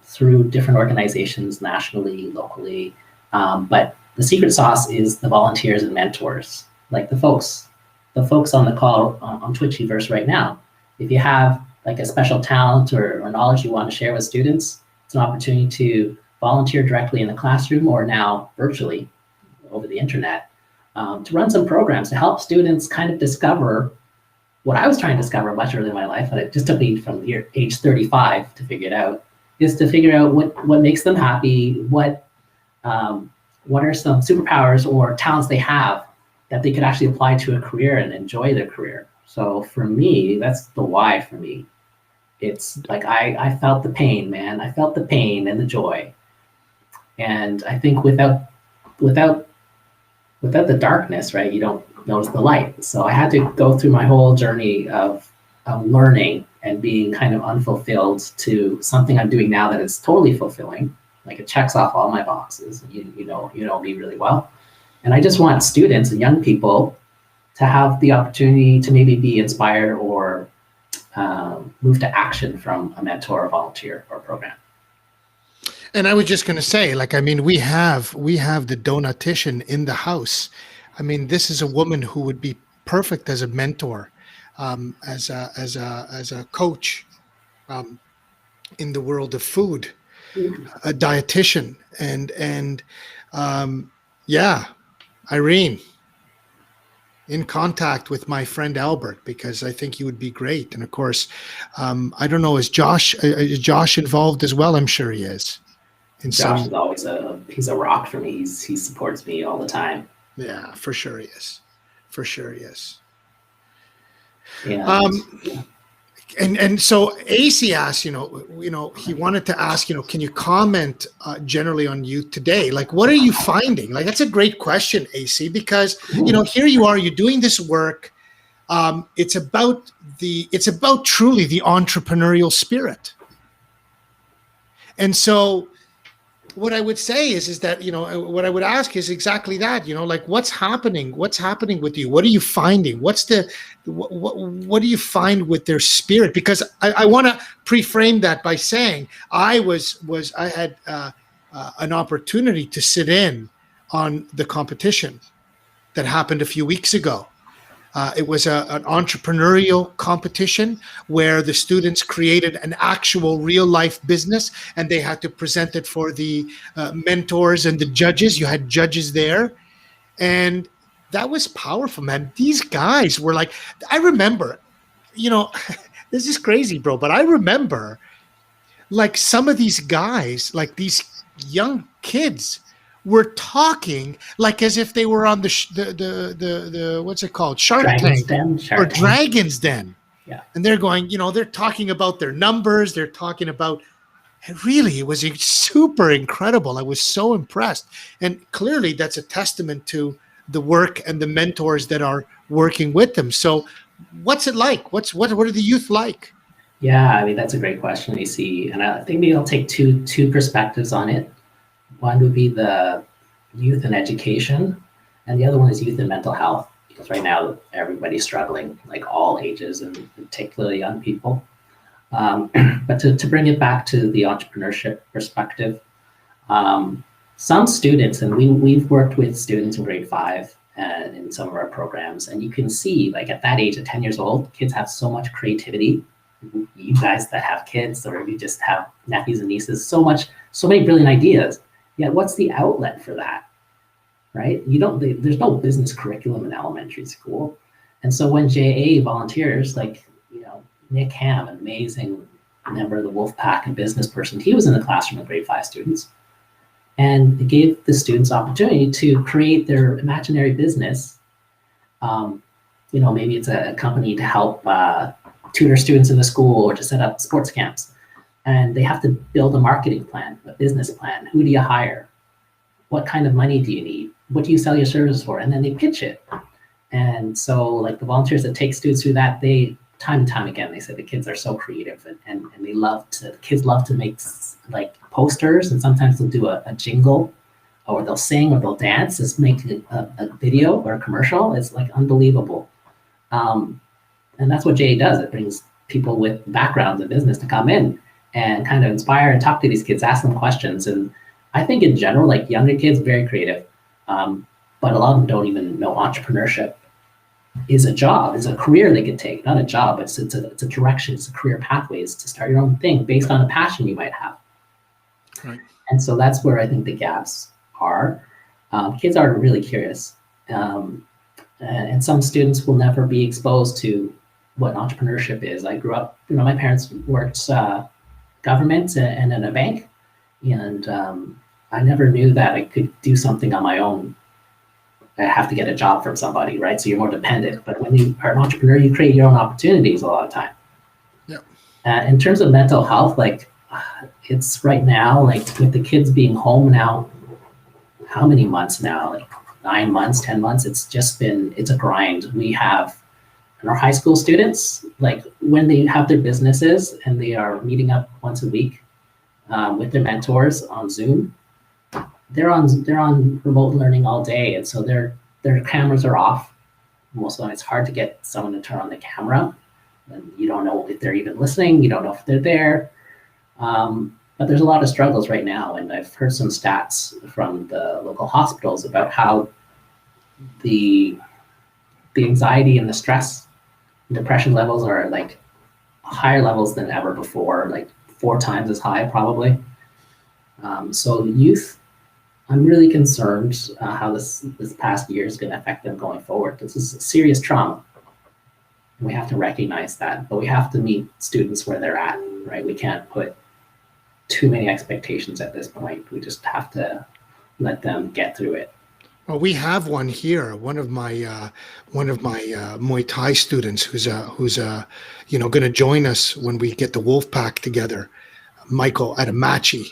through different organizations nationally, locally. But the secret sauce is the volunteers and mentors, like the folks on the call on Twitchiverse right now. If you have like a special talent or knowledge you want to share with students, it's an opportunity to volunteer directly in the classroom or now virtually over the internet to run some programs to help students kind of discover what I was trying to discover much earlier in my life, and it just took me from age 35 to figure it out, is to figure out what makes them happy, what are some superpowers or talents they have that they could actually apply to a career and enjoy their career. So for me, that's the why for me. It's like I felt the pain, man. I felt the pain and the joy. And I think without the darkness, right, you don't notice the light. So I had to go through my whole journey of learning and being kind of unfulfilled to something I'm doing now that is totally fulfilling. Like it checks off all my boxes. You know me really well. And I just want students and young people to have the opportunity to maybe be inspired or move to action from a mentor, or volunteer, or program. And I was just going to say, we have the donatician in the house. I mean, this is a woman who would be perfect as a mentor, as a coach in the world of food, a dietitian, and Irene, in contact with my friend Albert, because I think he would be great. And of course, I don't know, is Josh involved as well? I'm sure he is. Josh is always he's a rock for me. He supports me all the time. Yeah, for sure he is. Yeah. And so AC asked, he wanted to ask, can you comment generally on youth today? Like, what are you finding? Like, that's a great question, AC, because, here you are, you're doing this work. It's about truly the entrepreneurial spirit. And so what I would say is that, what I would ask is exactly that, like what's happening with you? What are you finding? What do you find with their spirit? Because I want to pre-frame that by saying I had an opportunity to sit in on the competition that happened a few weeks ago. It was an entrepreneurial competition where the students created an actual real life business, and they had to present it for the mentors and the judges. You had judges there, and that was powerful, man. These guys were like, I remember, this is crazy, bro, but I remember like some of these guys, like these young kids, were talking like as if they were on the what's it called, Shark Dragon's Tank Den, or Shark Tank. Dragon's Den. Yeah. And they're going, they're talking about their numbers. They're talking about, really, it was super incredible. I was so impressed. And clearly that's a testament to the work and the mentors that are working with them. So what's it like? What are the youth like? Yeah, I mean, that's a great question, AC. And I think maybe I'll take two perspectives on it. One would be the youth and education, and the other one is youth and mental health, because right now everybody's struggling, like all ages, and particularly young people. But to bring it back to the entrepreneurship perspective, some students, and we've worked with students in grade 5 and in some of our programs, and you can see, like at that age, at 10 years old, kids have so much creativity. You guys that have kids, or you just have nephews and nieces, so many brilliant ideas. Yet what's the outlet for that, right? There's no business curriculum in elementary school. And so when JA volunteers, like, Nick Ham, an amazing member of the Wolfpack and business person, he was in the classroom with grade 5 students. And it gave the students opportunity to create their imaginary business. Maybe it's a company to help tutor students in the school or to set up sports camps. And they have to build a marketing plan, a business plan. Who do you hire? What kind of money do you need? What do you sell your services for? And then they pitch it. And so like the volunteers that take students through that, they time and time again, they say the kids are so creative and kids love to make like posters, and sometimes they'll do a jingle, or they'll sing, or they'll dance, just make a video or a commercial. It's like unbelievable. And that's what JA does. It brings people with backgrounds in business to come in and kind of inspire and talk to these kids, ask them questions. And I think in general, like younger kids, very creative, but a lot of them don't even know entrepreneurship is a job, is a career they could take, not a job. It's a direction, it's a career pathways to start your own thing based on a passion you might have. Right. And so that's where I think the gaps are. Kids are really curious. And some students will never be exposed to what entrepreneurship is. I grew up, my parents worked government and in a bank, and I never knew that I could do something on my own. I have to get a job from somebody, right? So you're more dependent. But when you are an entrepreneur, you create your own opportunities a lot of time. Yeah. In terms of mental health, like it's right now, like with the kids being home now, how many months now? Like 9 months, 10 months. It's a grind. We have in our high school students, like when they have their businesses and they are meeting up once a week with their mentors on Zoom, they're on remote learning all day, and so their cameras are off. Most of the time, it's hard to get someone to turn on the camera, and you don't know if they're even listening. You don't know if they're there. But there's a lot of struggles right now, and I've heard some stats from the local hospitals about how the anxiety and the stress, and depression levels are like higher levels than ever before, like 4 times as high probably. So youth, I'm really concerned how this past year is going to affect them going forward. This is serious trauma. We have to recognize that, but we have to meet students where they're at, right? We can't put too many expectations at this point. We just have to let them get through it. Well, we have one here. One of my Muay Thai students who's going to join us when we get the Wolfpack together. Michael Adamachi.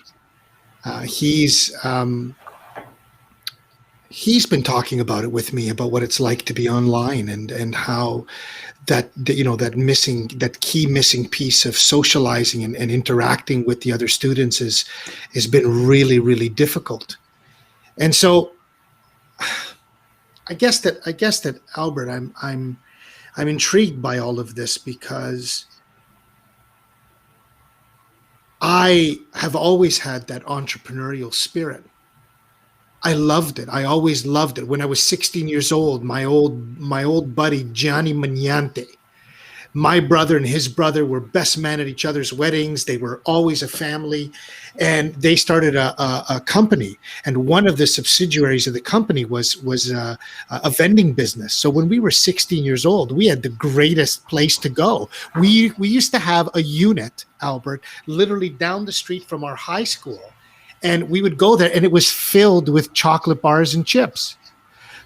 he's been talking about it with me, about what it's like to be online, and how that key missing piece of socializing and interacting with the other students has been really, really difficult. And so I guess that Albert, I'm intrigued by all of this because I have always had that entrepreneurial spirit. I loved it. I always loved it. When I was 16 years old, my old buddy Johnny Magnante, my brother and his brother were best man at each other's weddings. They were always a family, and they started a company. And one of the subsidiaries of the company was a vending business. So when we were 16 years old, we had the greatest place to go. We used to have a unit, Albert, literally down the street from our high school, and we would go there, and it was filled with chocolate bars and chips.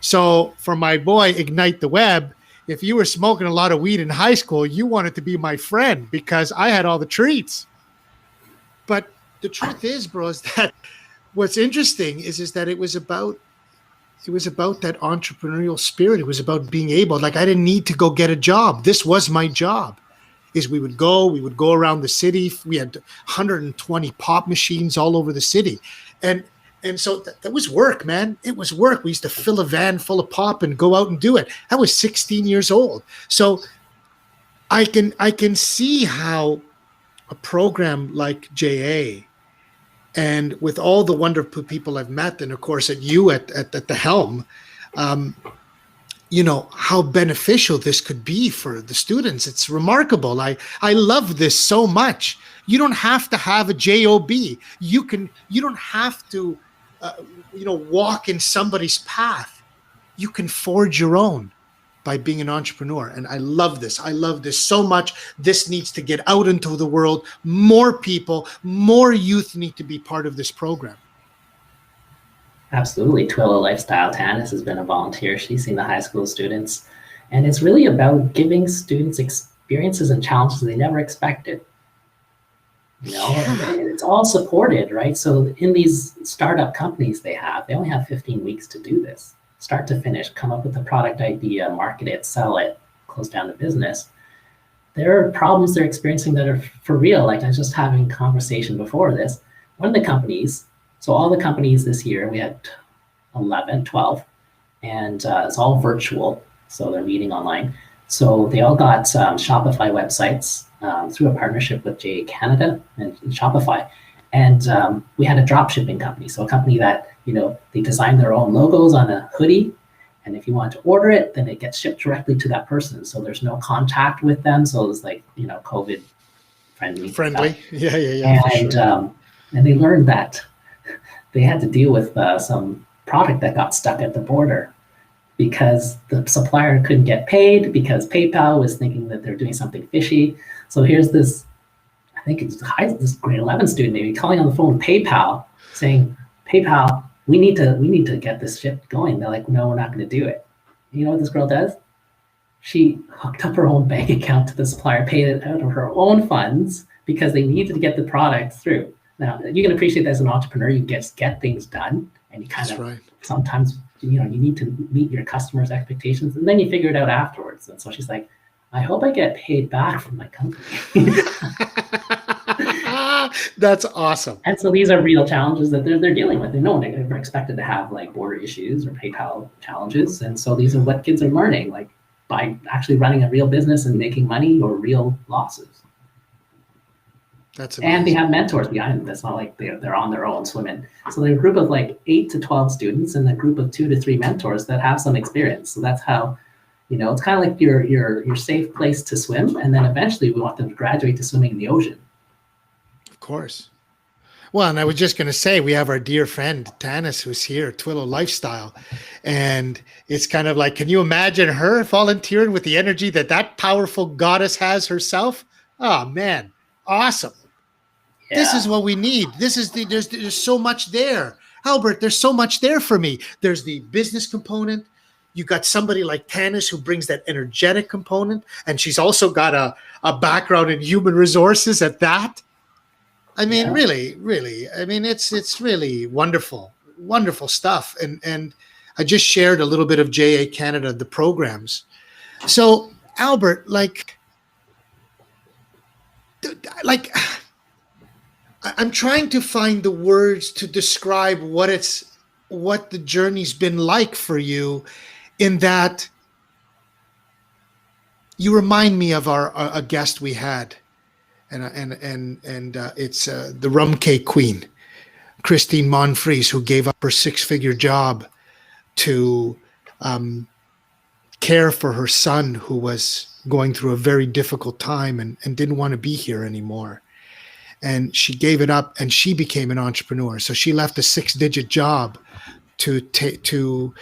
So for my boy Ignite the Web, if you were smoking a lot of weed in high school, you wanted to be my friend because I had all the treats. But the truth is, bro, is that what's interesting is that it was about that entrepreneurial spirit. It was about being able, like, I didn't need to go get a job. This was my job. Is we would go around the city. We had 120 pop machines all over the city. And so that was work, man. It was work. We used to fill a van full of pop and go out and do it. I was 16 years old. So I can see how a program like JA, and with all the wonderful people I've met, and of course at you at the helm, how beneficial this could be for the students. It's remarkable. I love this so much. You don't have to have a job. You don't have to walk in somebody's path. You can forge your own by being an entrepreneur. And I love this. I love this so much. This needs to get out into the world. More people, more youth need to be part of this program. Absolutely. Twillo Lifestyle Tanis has been a volunteer. She's seen the high school students. And it's really about giving students experiences and challenges they never expected. And it's all supported, right? So in these startup companies they only have 15 weeks to do this. Start to finish, come up with a product idea, market it, sell it, close down the business. There are problems they're experiencing that are for real. Like I was just having a conversation before this. One of the companies, so all the companies this year, we had 12, and it's all virtual. So they're meeting online. So they all got Shopify websites through a partnership with JA Canada and Shopify. And we had a drop shipping company. So a company that, they design their own logos on a hoodie. And if you want to order it, then it gets shipped directly to that person. So there's no contact with them. So it's like, COVID friendly. Yeah. And, and they learned that they had to deal with some product that got stuck at the border because the supplier couldn't get paid because PayPal was thinking that they're doing something fishy. So here's this, I think it's this grade 11 student maybe calling on the phone with PayPal saying, PayPal, we need to get this ship going. They're like, no, we're not going to do it. You know what this girl does? She hooked up her own bank account to the supplier, paid it out of her own funds because they needed to get the product through. Now, you can appreciate that as an entrepreneur, you get things done, and you kind of sometimes, you need to meet your customers' expectations, and then you figure it out afterwards. And so she's like, I hope I get paid back from my company. That's awesome. And so these are real challenges that they're dealing with. No one ever expected to have like border issues or PayPal challenges. And so these are what kids are learning, like by actually running a real business and making money or real losses. That's amazing. And they have mentors behind them. It's not like they're on their own swimming. So they're a group of like 8 to 12 students and a group of 2 to 3 mentors that have some experience. So that's how, it's kind of like your safe place to swim. And then eventually we want them to graduate to swimming in the ocean. Of course. Well, and I was just going to say, we have our dear friend Tanis who's here, Twillo Lifestyle. And it's kind of like, can you imagine her volunteering with the energy that powerful goddess has herself? Oh, man. Awesome. Yeah. This is what we need. There's so much there. Albert, there's so much there for me. There's the business component. You got somebody like Tanis who brings that energetic component. And she's also got a background in human resources at that. I mean, really, I mean, it's really wonderful stuff. And I just shared a little bit of JA Canada, the programs. So Albert, like I'm trying to find the words to describe what the journey's been like for you, in that you remind me of a guest we had, and it's the rum cake queen, Christine Monfries, who gave up her six-figure job to care for her son, who was going through a very difficult time and didn't want to be here anymore. And she gave it up, and she became an entrepreneur. So she left a six-digit job to take a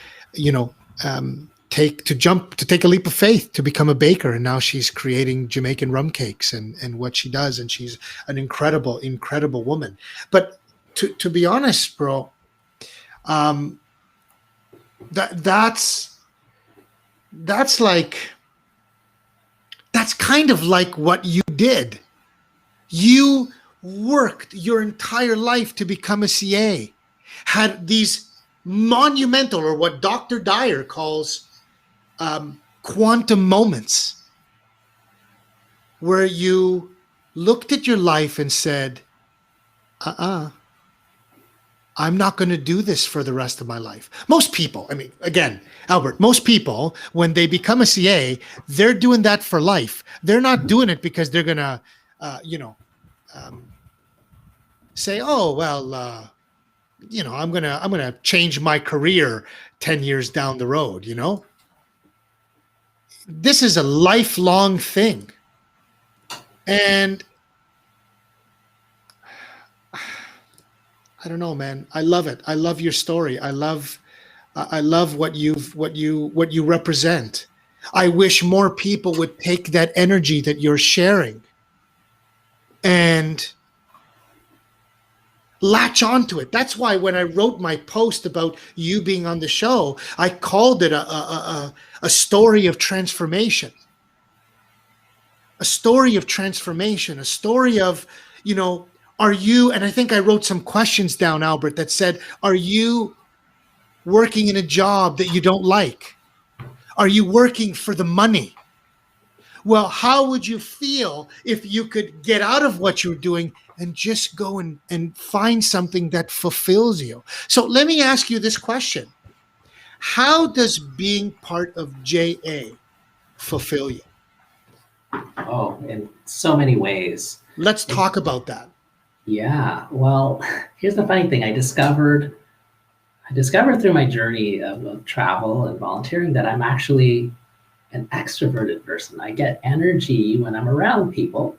leap of faith to become a baker. And now she's creating Jamaican rum cakes and what she does. And she's an incredible, incredible woman. But to be honest, bro, that's kind of like what you did. You worked your entire life to become a CA, had these monumental, or what Dr. Dyer calls quantum moments, where you looked at your life and said, I'm not going to do this for the rest of my life. Most people, I mean, again, Albert, most people, when they become a CA, they're doing that for life. They're not doing it because they're going to, say, oh, well, I'm going to change my career 10 years down the road, This is a lifelong thing. And I don't know, man. I love it. I love your story. I love what you represent. I wish more people would take that energy that you're sharing and latch onto it. That's why when I wrote my post about you being on the show, I called it a story of transformation. A story of transformation, a story of, are you, and I think I wrote some questions down, Albert, that said, are you working in a job that you don't like? Are you working for the money? Well, how would you feel if you could get out of what you're doing and just go and find something that fulfills you? So let me ask you this question. How does being part of JA fulfill you? Oh, in so many ways. Let's talk about that. Yeah. Well, here's the funny thing. I discovered through my journey of travel and volunteering that I'm actually an extroverted person. I get energy when I'm around people.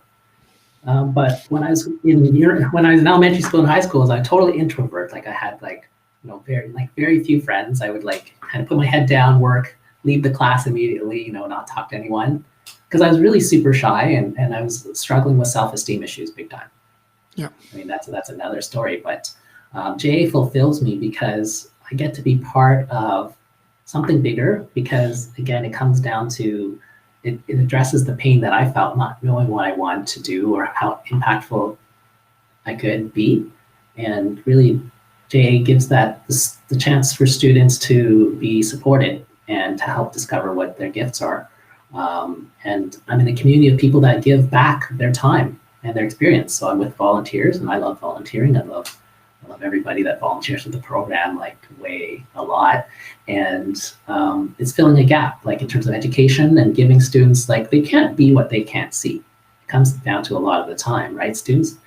But when I was in elementary school and high school, I was a totally introvert. Like I had very few friends. I would kind of put my head down, work, leave the class immediately, not talk to anyone, because I was really super shy and I was struggling with self-esteem issues big time. Yeah. I mean, that's another story, but JA fulfills me because I get to be part of something bigger, because again, it comes down to, it addresses the pain that I felt not knowing what I wanted to do or how impactful I could be. And really, JA gives the chance for students to be supported and to help discover what their gifts are. And I'm in a community of people that give back their time and their experience. So I'm with volunteers, and I love volunteering. I love everybody that volunteers with the program, way a lot. And it's filling a gap, in terms of education and giving students, they can't be what they can't see. It comes down to a lot of the time, right? Students,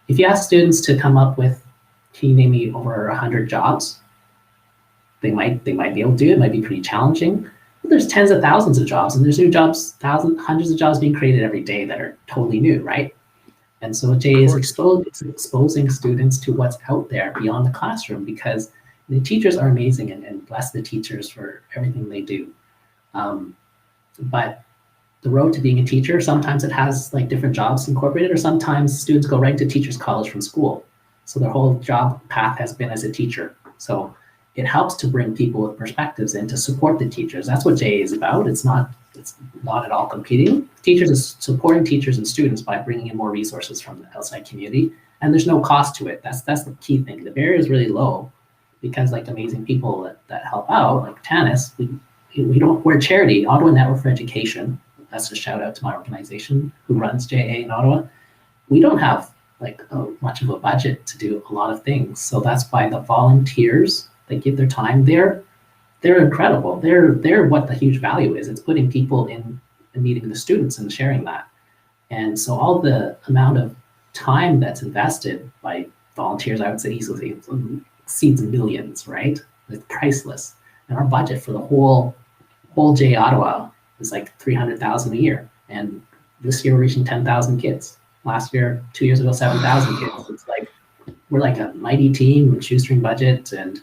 if you ask students to come up with, can you name me over 100 jobs? They might be able to do it. It might be pretty challenging. But there's tens of thousands of jobs, and there's new jobs, hundreds of jobs being created every day that are totally new, right? And so JA is exposing students to what's out there beyond the classroom, because the teachers are amazing, and bless the teachers for everything they do. But the road to being a teacher, sometimes it has different jobs incorporated, or sometimes students go right to teachers college from school. So their whole job path has been as a teacher. So it helps to bring people with perspectives in to support the teachers. That's what JA is about. It's not at all competing. Teachers is supporting teachers and students by bringing in more resources from the outside community, and there's no cost to it. That's the key thing. The barrier is really low, because like amazing people that help out, like Tanis, we're a charity, Ottawa Network for Education. That's a shout out to my organization who runs JA in Ottawa. We don't have like much of a budget to do a lot of things. So that's why the volunteers that give their time, they're incredible. They're what the huge value is. It's putting people in and meeting the students and sharing that. And so all the amount of time that's invested by volunteers, I would say easily exceeds millions, right? It's priceless. And our budget for the whole J Ottawa is like 300,000 a year. And this year we're reaching 10,000 kids. Last year, 2 years ago, 7,000 kids. It's like, we're like a mighty team with shoestring budget. And,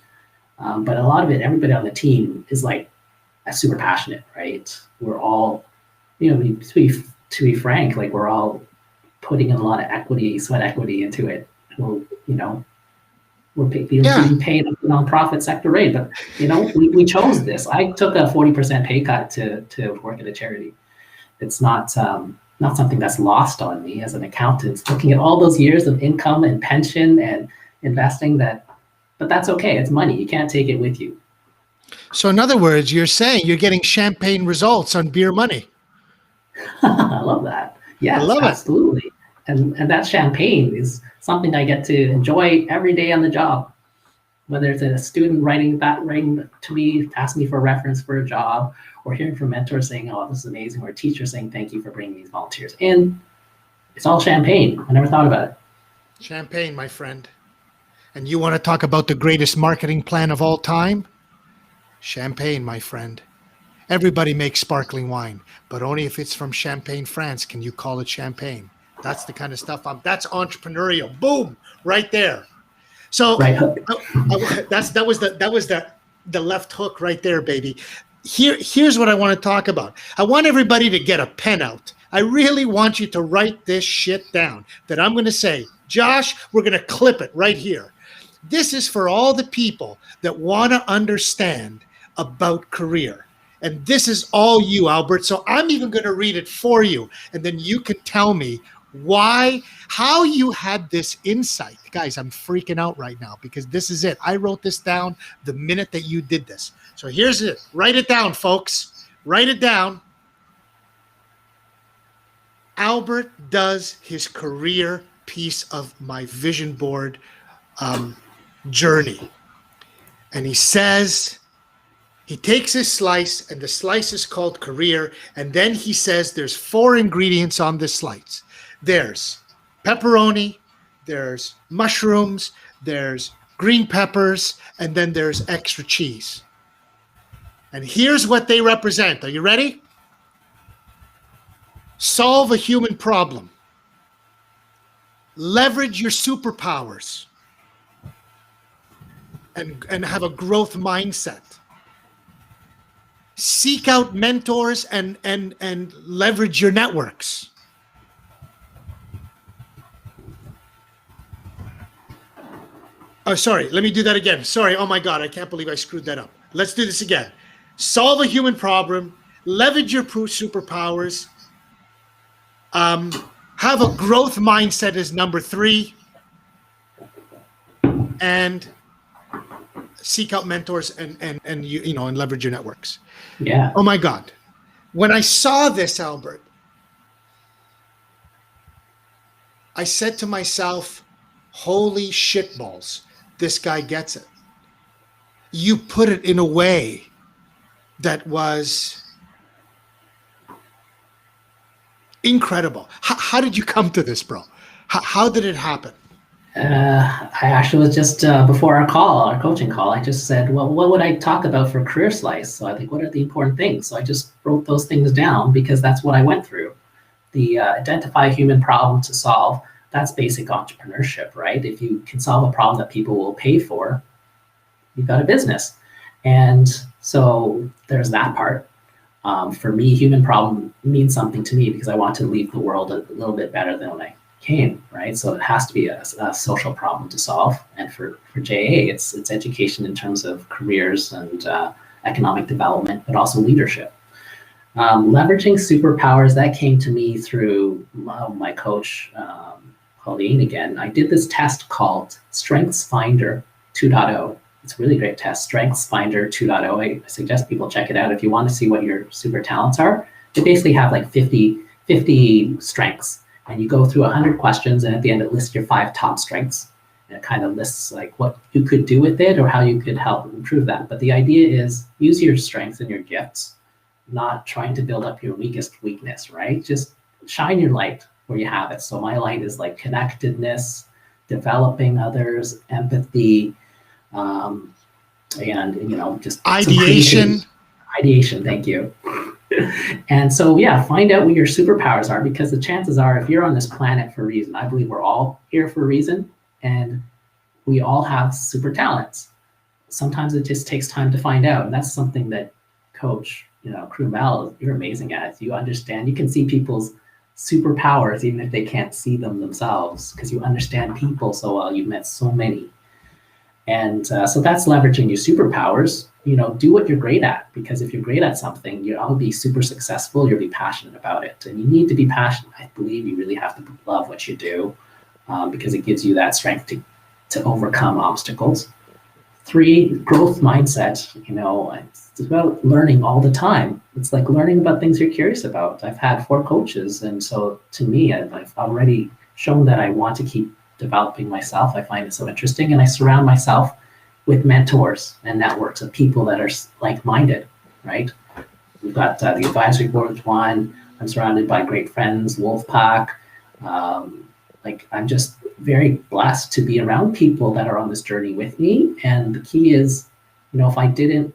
but a lot of it, everybody on the team is like super passionate, right? We're all, to be frank, like we're all putting in a lot of sweat equity into it. We're being paid at the nonprofit sector rate, but we chose this. I took a 40% pay cut to work at a charity. It's not something that's lost on me as an accountant, looking at all those years of income and pension and investing but that's okay. It's money. You can't take it with you. So in other words, you're saying you're getting champagne results on beer money. I love that. Yes, absolutely. And that champagne is something I get to enjoy every day on the job. Whether it's a student writing to me, asking me for a reference for a job, or hearing from mentors saying, "Oh, this is amazing," or a teacher saying, "Thank you for bringing these volunteers in." It's all champagne. I never thought about it. Champagne, my friend. And you want to talk about the greatest marketing plan of all time? Champagne, my friend. Everybody makes sparkling wine, but only if it's from Champagne, France, can you call it champagne. That's the kind of stuff that's entrepreneurial. Boom, right there. So right. that was the left hook right there, baby. Here's what I want to talk about. I want everybody to get a pen out. I really want you to write this shit down that I'm going to say. Josh, we're going to clip it right here. This is for all the people that want to understand about career. And this is all you, Albert. So I'm even going to read it for you. And then you can tell me how you had this insight. Guys, I'm freaking out right now because this is it. I wrote this down the minute that you did this. So here's it. Write it down, folks. Write it down. Albert does his career piece of my vision board journey. And he says, he takes his slice, and the slice is called career. And then he says there's 4 ingredients on this slice. There's pepperoni, there's mushrooms, there's green peppers, and then there's extra cheese. And here's what they represent. Are you ready? Solve a human problem. Leverage your superpowers. And have a growth mindset. Seek out mentors and leverage your networks. Oh, sorry. Let me do that again. Sorry. Oh my God. I can't believe I screwed that up. Let's do this again. Solve a human problem. Leverage your superpowers. Have a growth mindset is number 3. And seek out mentors and you know and leverage your networks. Yeah. Oh my God. When I saw this, Albert, I said to myself, holy shitballs, this guy gets it. You put it in a way that was incredible. How did you come to this, bro? How did it happen? I actually was just before our coaching call, I just said, well, what would I talk about for Career Slice? So I think, what are the important things? So I just wrote those things down because that's what I went through. The identify a human problem to solve, that's basic entrepreneurship, right? If you can solve a problem that people will pay for, you've got a business. And so there's that part. For me, human problem means something to me because I want to leave the world a little bit better than when I came, right? So it has to be a social problem to solve. And for JA, it's education in terms of careers and economic development, but also leadership. Leveraging superpowers, that came to me through my coach, Pauline again. I did this test called Strengths Finder 2.0. It's a really great test. Strengths Finder 2.0. I suggest people check it out if you want to see what your super talents are. They basically have like 50 strengths, and you go through 100 questions, and at the end it lists your 5 top strengths. And it kind of lists like what you could do with it or how you could help improve that. But the idea is use your strengths and your gifts, not trying to build up your weakest weakness, right? Just shine your light where you have it. So my light is like connectedness, developing others, empathy, and just ideation. Thank you. And so find out what your superpowers are, because the chances are, if you're on this planet for a reason, I believe we're all here for a reason, and we all have super talents. Sometimes it just takes time to find out, and that's something that Coach Crew Mel, you're amazing at. You understand, you can see people's superpowers even if they can't see them themselves, because you understand people so well. You've met so many. And so that's leveraging your superpowers. Do what you're great at, because if you're great at something, you'll be super successful. You'll be passionate about it, and you need to be passionate. I believe you really have to love what you do, because it gives you that strength to overcome obstacles. 3, growth mindset. It's about learning all the time. It's like learning about things you're curious about. I've had 4 coaches, and so to me, I've already shown that I want to keep developing myself. I find it so interesting, and I surround myself with mentors and networks of people that are like-minded, right? We've got the advisory board with one. I'm surrounded by great friends, Wolfpack. I'm just very blessed to be around people that are on this journey with me. And the key is, if I didn't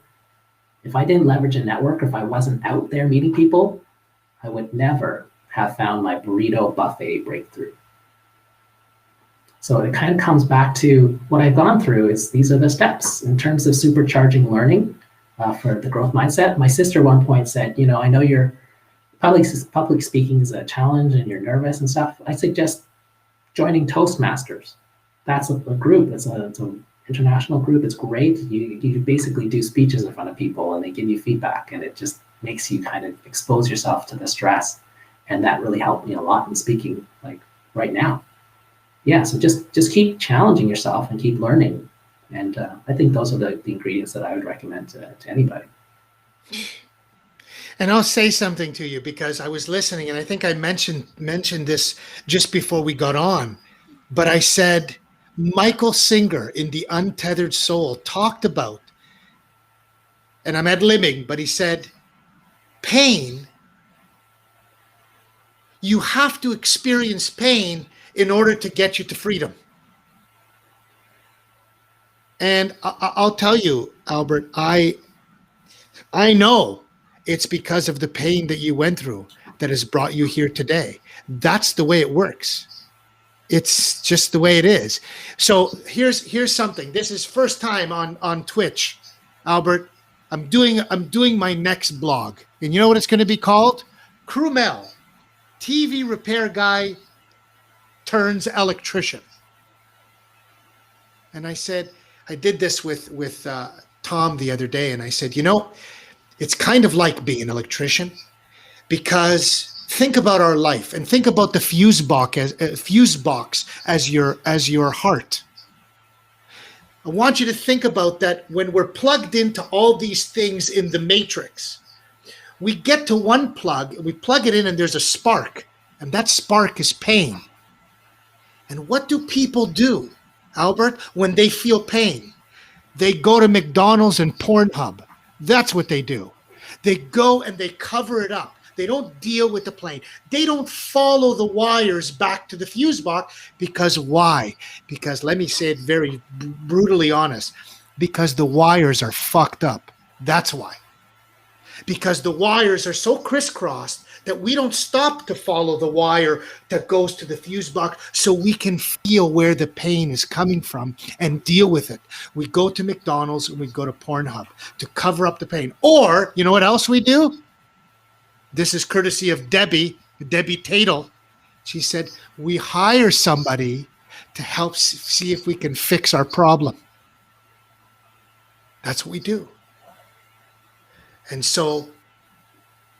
leverage a network, if I wasn't out there meeting people, I would never have found my burrito buffet breakthrough. So it kind of comes back to what I've gone through. These are the steps in terms of supercharging learning for the growth mindset. My sister at one point said, I know you're public speaking is a challenge and you're nervous and stuff. I suggest joining Toastmasters. That's a group. It's an international group. It's great. You basically do speeches in front of people, and they give you feedback, and it just makes you kind of expose yourself to the stress. And that really helped me a lot in speaking, like right now. Yeah, so just keep challenging yourself and keep learning. And I think those are the ingredients that I would recommend to anybody. And I'll say something to you, because I was listening, and I think I mentioned this just before we got on, but I said Michael Singer in The Untethered Soul talked about, and I'm ad-libbing, but he said, pain, you have to experience pain in order to get you to freedom. And I'll tell you, Albert, I know it's because of the pain that you went through that has brought you here today. That's the way it works. It's just the way it is. So here's something. This is first time on Twitch, Albert. I'm doing my next blog, and you know what it's going to be called? Crew Mel, TV repair guy turns electrician. And I said, I did this with Tom the other day, and I said, it's kind of like being an electrician, because think about our life and think about the fuse box as your heart. I want you to think about that. When we're plugged into all these things in the matrix, we get to one plug, we plug it in, and there's a spark, and that spark is pain. And what do people do, Albert, when they feel pain? They go to McDonald's and Pornhub. That's what they do. They go and they cover it up. They don't deal with the pain. They don't follow the wires back to the fuse box. Because why? Because, let me say it very brutally honest, because the wires are fucked up. That's why. Because the wires are so crisscrossed that we don't stop to follow the wire that goes to the fuse box so we can feel where the pain is coming from and deal with it. We go to McDonald's and we go to Pornhub to cover up the pain. Or, you know what else we do? This is courtesy of Debbie Tatel. She said, we hire somebody to help see if we can fix our problem. That's what we do. And so,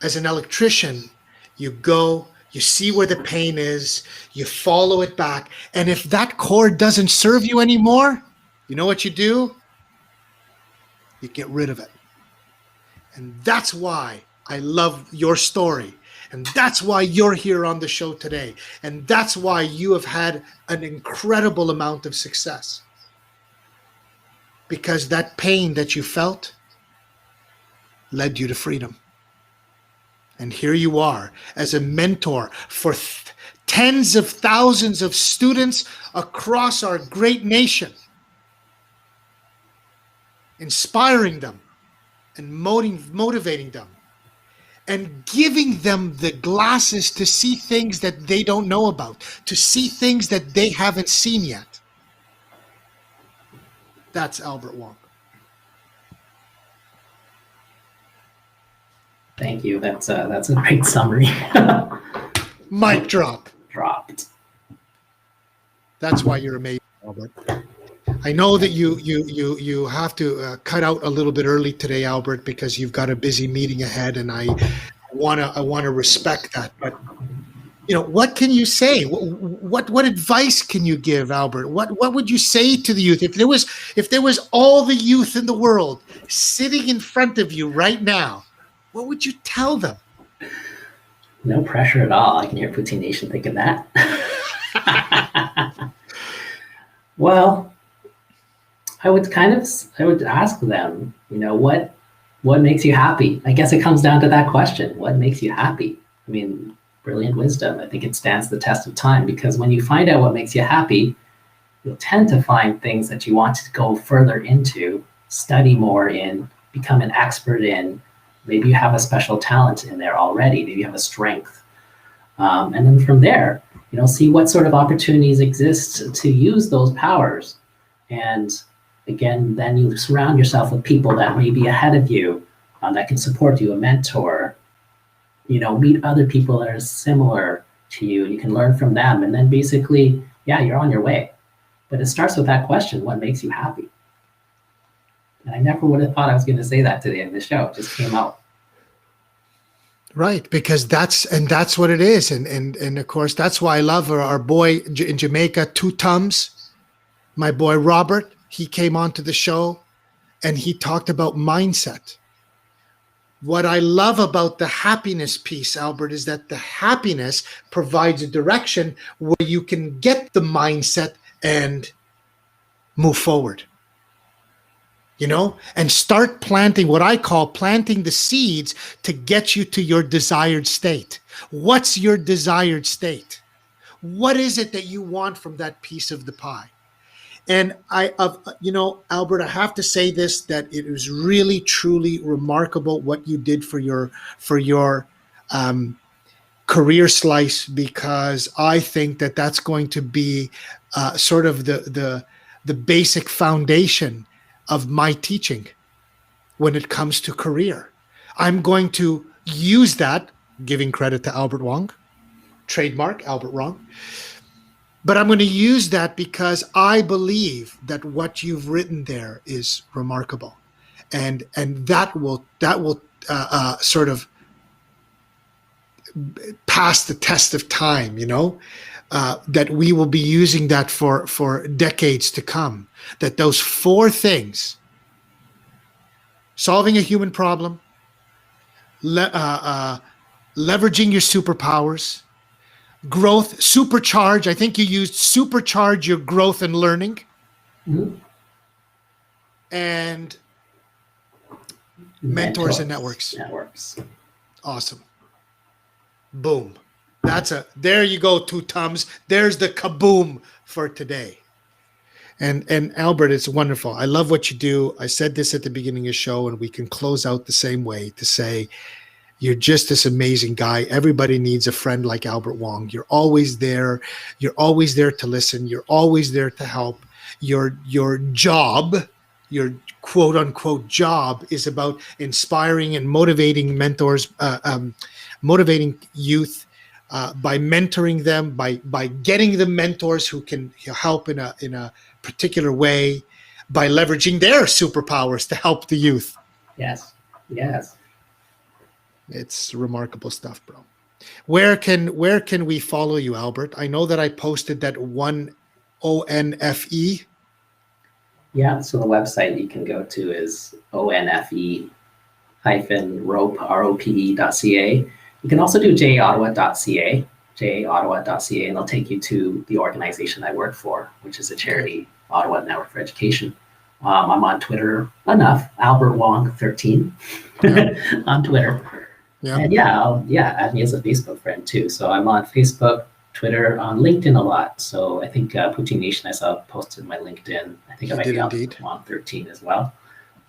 as an electrician, you go, you see where the pain is, you follow it back. And if that cord doesn't serve you anymore, you know what you do? You get rid of it. And that's why I love your story. And that's why you're here on the show today. And that's why you have had an incredible amount of success. Because that pain that you felt led you to freedom. And here you are as a mentor for tens of thousands of students across our great nation, inspiring them and motivating them and giving them the glasses to see things that they don't know about, to see things that they haven't seen yet. That's Albert Wong. Thank you. That's a great summary. Mic drop. Dropped. That's why you're amazing, Albert. I know that you have to cut out a little bit early today, Albert, because you've got a busy meeting ahead, and I wanna respect that. But what can you say? What advice can you give, Albert? What would you say to the youth if there was all the youth in the world sitting in front of you right now? What would you tell them? No pressure at all. I can hear Poutine Nation thinking that. Well, I would ask them, what makes you happy? I guess it comes down to that question. What makes you happy? I mean, brilliant wisdom. I think it stands the test of time, because when you find out what makes you happy, you'll tend to find things that you want to go further into, study more in, become an expert in. Maybe you have a special talent in there already. Maybe you have a strength. And then from there, see what sort of opportunities exist to use those powers. And again, then you surround yourself with people that may be ahead of you, that can support you, a mentor. Meet other people that are similar to you, and you can learn from them. And then basically, you're on your way. But it starts with that question: what makes you happy? And I never would have thought I was going to say that today in the show. It just came out. Right, because that's what it is. And of course, that's why I love our boy in Jamaica, Two Tums, my boy Robert. He came onto the show and he talked about mindset. What I love about the happiness piece, Albert, is that the happiness provides a direction where you can get the mindset and move forward. And start planting what I call planting the seeds to get you to your desired state. What's your desired state? What is it that you want from that piece of the pie? And Albert, I have to say this, that it was really, truly remarkable what you did for your career slice, because I think that that's going to be sort of the basic foundation of my teaching when it comes to career. I'm going to use that, giving credit to Albert Wong, trademark Albert Wong. But I'm going to use that because I believe that what you've written there is remarkable, and that will sort of pass the test of time. That we will be using that for decades to come. That those four things: solving a human problem, leveraging your superpowers, growth, supercharge. I think you used supercharge your growth and learning. Mm-hmm. And mentors and networks. Awesome. Boom. There you go, Two Tums. There's the kaboom for today. And Albert, it's wonderful. I love what you do. I said this at the beginning of the show, and we can close out the same way to say, you're just this amazing guy. Everybody needs a friend like Albert Wong. You're always there. You're always there to listen. You're always there to help. Your job, your quote unquote job, is about inspiring and motivating mentors, motivating youth by mentoring them, by getting the mentors who can help in a particular way, by leveraging their superpowers to help the youth. Yes. It's remarkable stuff, bro. Where can we follow you, Albert? I know that I posted that one ONFE. Yeah, so the website you can go to is onfe-rope.ca. You can also do jaottawa.ca, jaottawa.ca, and it'll take you to the organization I work for, which is a charity, Ottawa Network for Education. I'm on Twitter enough, Albert Wong 13 on Twitter. Yeah. And add me as a Facebook friend too. So I'm on Facebook, Twitter, on LinkedIn a lot. So I think Poutine Nation, I saw posted my LinkedIn. I think I might be on 13 as well.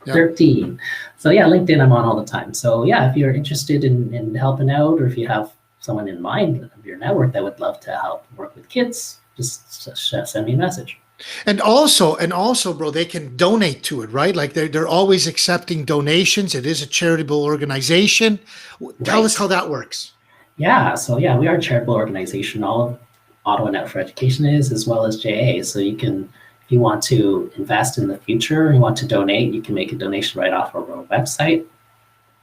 Yep. 13. So yeah, LinkedIn I'm on all the time. So yeah, if you're interested in helping out, or if you have someone in mind of your network that would love to help work with kids, just send me a message. And also, bro, they can donate to it, right? Like they're always accepting donations. It is a charitable organization. Tell us how that works. Yeah, so yeah, we are a charitable organization. All of Ottawa Network for Education is, as well as JA. So you can, if you want to invest in the future, you want to donate, you can make a donation right off our website.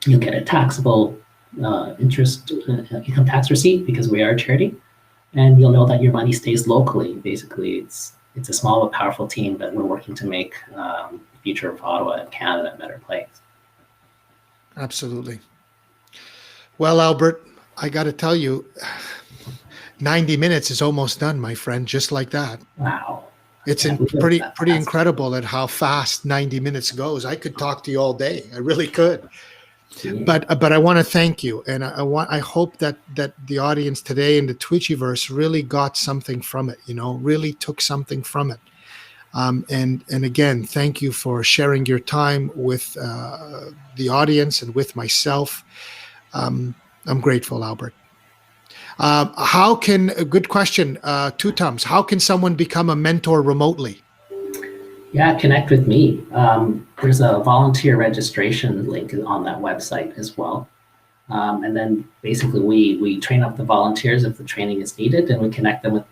You'll get a taxable income tax receipt because we are a charity, and you'll know that your money stays locally. Basically, it's a small but powerful team that we're working to make the future of Ottawa and Canada a better place. Absolutely. Well, Albert, I got to tell you, 90 minutes is almost done, my friend, just like that. Wow. It's pretty incredible at how fast 90 minutes goes. I could talk to you all day. I really could. Yeah. But I want to thank you, and I hope that the audience today in the Twitchiverse really got something from it, really took something from it. And again, thank you for sharing your time with the audience and with myself. I'm grateful, Albert. Good question, Two Tums, how can someone become a mentor remotely? Yeah, connect with me. There's a volunteer registration link on that website as well. And then basically we train up the volunteers if the training is needed, and we connect them with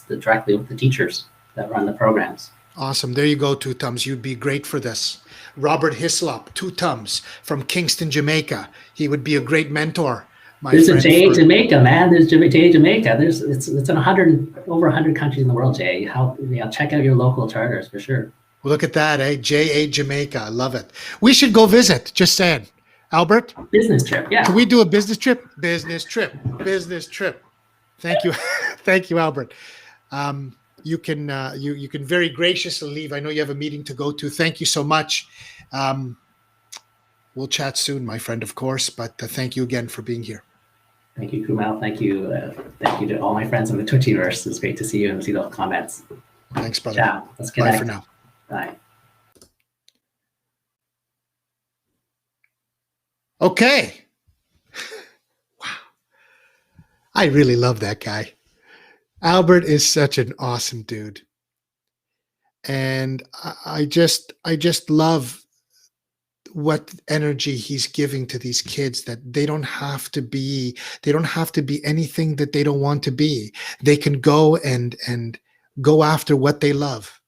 directly with the teachers that run the programs. Awesome. There you go, Two Tums. You'd be great for this. Robert Hislop, Two Tums from Kingston, Jamaica. He would be a great mentor. There's a JA Jamaica, man. There's JA Jamaica. It's in over 100 countries in the world, Jay. Check out your local charters for sure. Look at that, eh? JA Jamaica. I love it. We should go visit. Just saying. Albert? Business trip, yeah. Can we do a business trip? Business trip. Thank you. Thank you, Albert. You can very graciously leave. I know you have a meeting to go to. Thank you so much. We'll chat soon, my friend, of course, but thank you again for being here. Thank you, Kumail. Thank you to all my friends in the Twitchiverse. It's great to see you and see those comments. Thanks, brother. Ciao. Let's connect. Bye for now. Bye. Okay. Wow. I really love that guy. Albert is such an awesome dude. And I just love what energy he's giving to these kids, that they don't have to be anything that they don't want to be. They can go and go after what they love.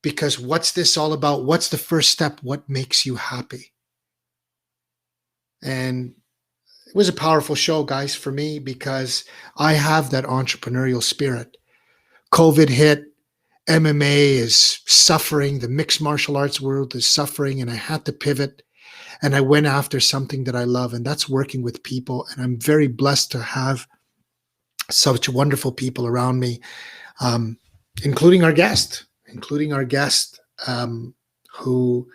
Because what's this all about? What's the first step? What makes you happy? And it was a powerful show, guys, for me, because I have that entrepreneurial spirit. COVID hit. MMA is suffering. The mixed martial arts world is suffering, and I had to pivot, and I went after something that I love, and that's working with people. And I'm very blessed to have such wonderful people around me, including our guest, who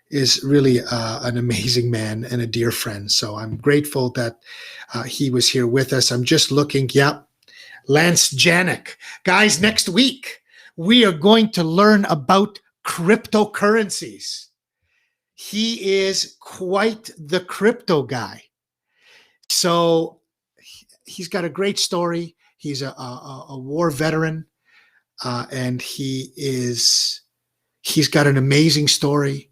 is really an amazing man and a dear friend. So I'm grateful that he was here with us. I'm just looking. Yep. Lance Janik. Guys, next week, we are going to learn about cryptocurrencies. He is quite the crypto guy. So he's got a great story. He's a war veteran, and he's got an amazing story.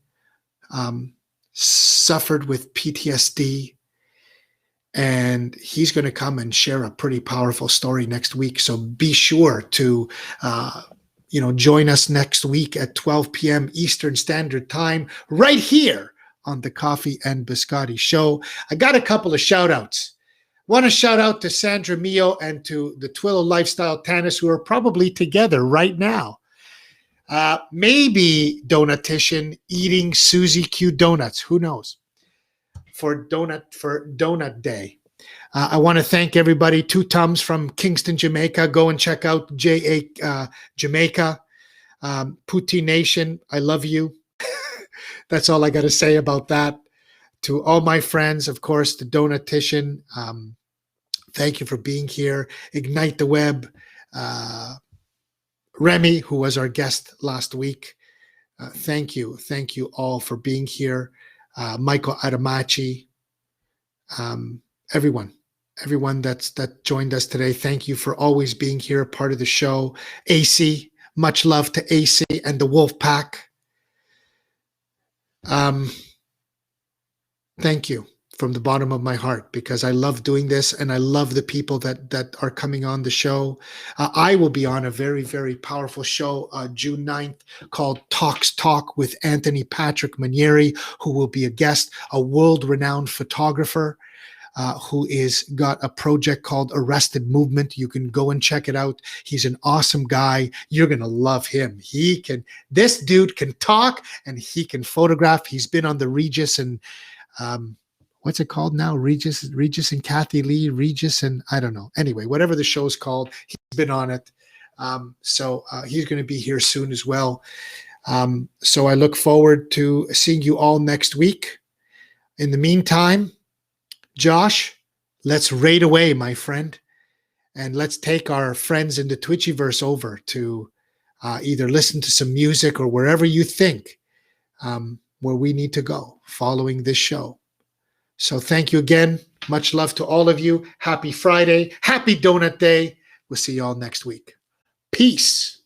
Suffered with PTSD, and he's going to come and share a pretty powerful story next week. So be sure to join us next week at 12 p.m. Eastern Standard Time, right here on the Coffee and Biscotti Show. I got a couple of shout outs. Want to shout out to Sandra Mio and to the Twillo Lifestyle Tanis, who are probably together right now. Maybe Donatition eating Susie Q donuts. Who knows? For Donut Day. I want to thank everybody. Two Tums from Kingston, Jamaica. Go and check out Jamaica. Poutine Nation, I love you. That's all I got to say about that. To all my friends, of course, the Donatition, thank you for being here. Ignite the Web. Remy, who was our guest last week. Thank you. Thank you all for being here. Michael Adamachi. Everyone that joined us today, thank you for always being here, part of the show. AC, much love to AC and the Wolf Pack. Thank you from the bottom of my heart, because I love doing this and I love the people that are coming on the show. I will be on a very, very powerful show June 9th called Talks Talk with Anthony Patrick Manieri, who will be a guest, a world-renowned photographer who is got a project called Arrested Movement. You can go and check it out. He's an awesome guy. You're going to love him. This dude can talk and he can photograph. He's been on the Regis and what's it called now? Regis and Kathy Lee, Regis and I don't know. Anyway, whatever the show's called, he's been on it. So he's going to be here soon as well. So I look forward to seeing you all next week. In the meantime, Josh, let's raid away, my friend. And let's take our friends in the Twitchiverse over to either listen to some music or wherever you think where we need to go following this show. So thank you again. Much love to all of you. Happy Friday. Happy Donut Day. We'll see you all next week. Peace.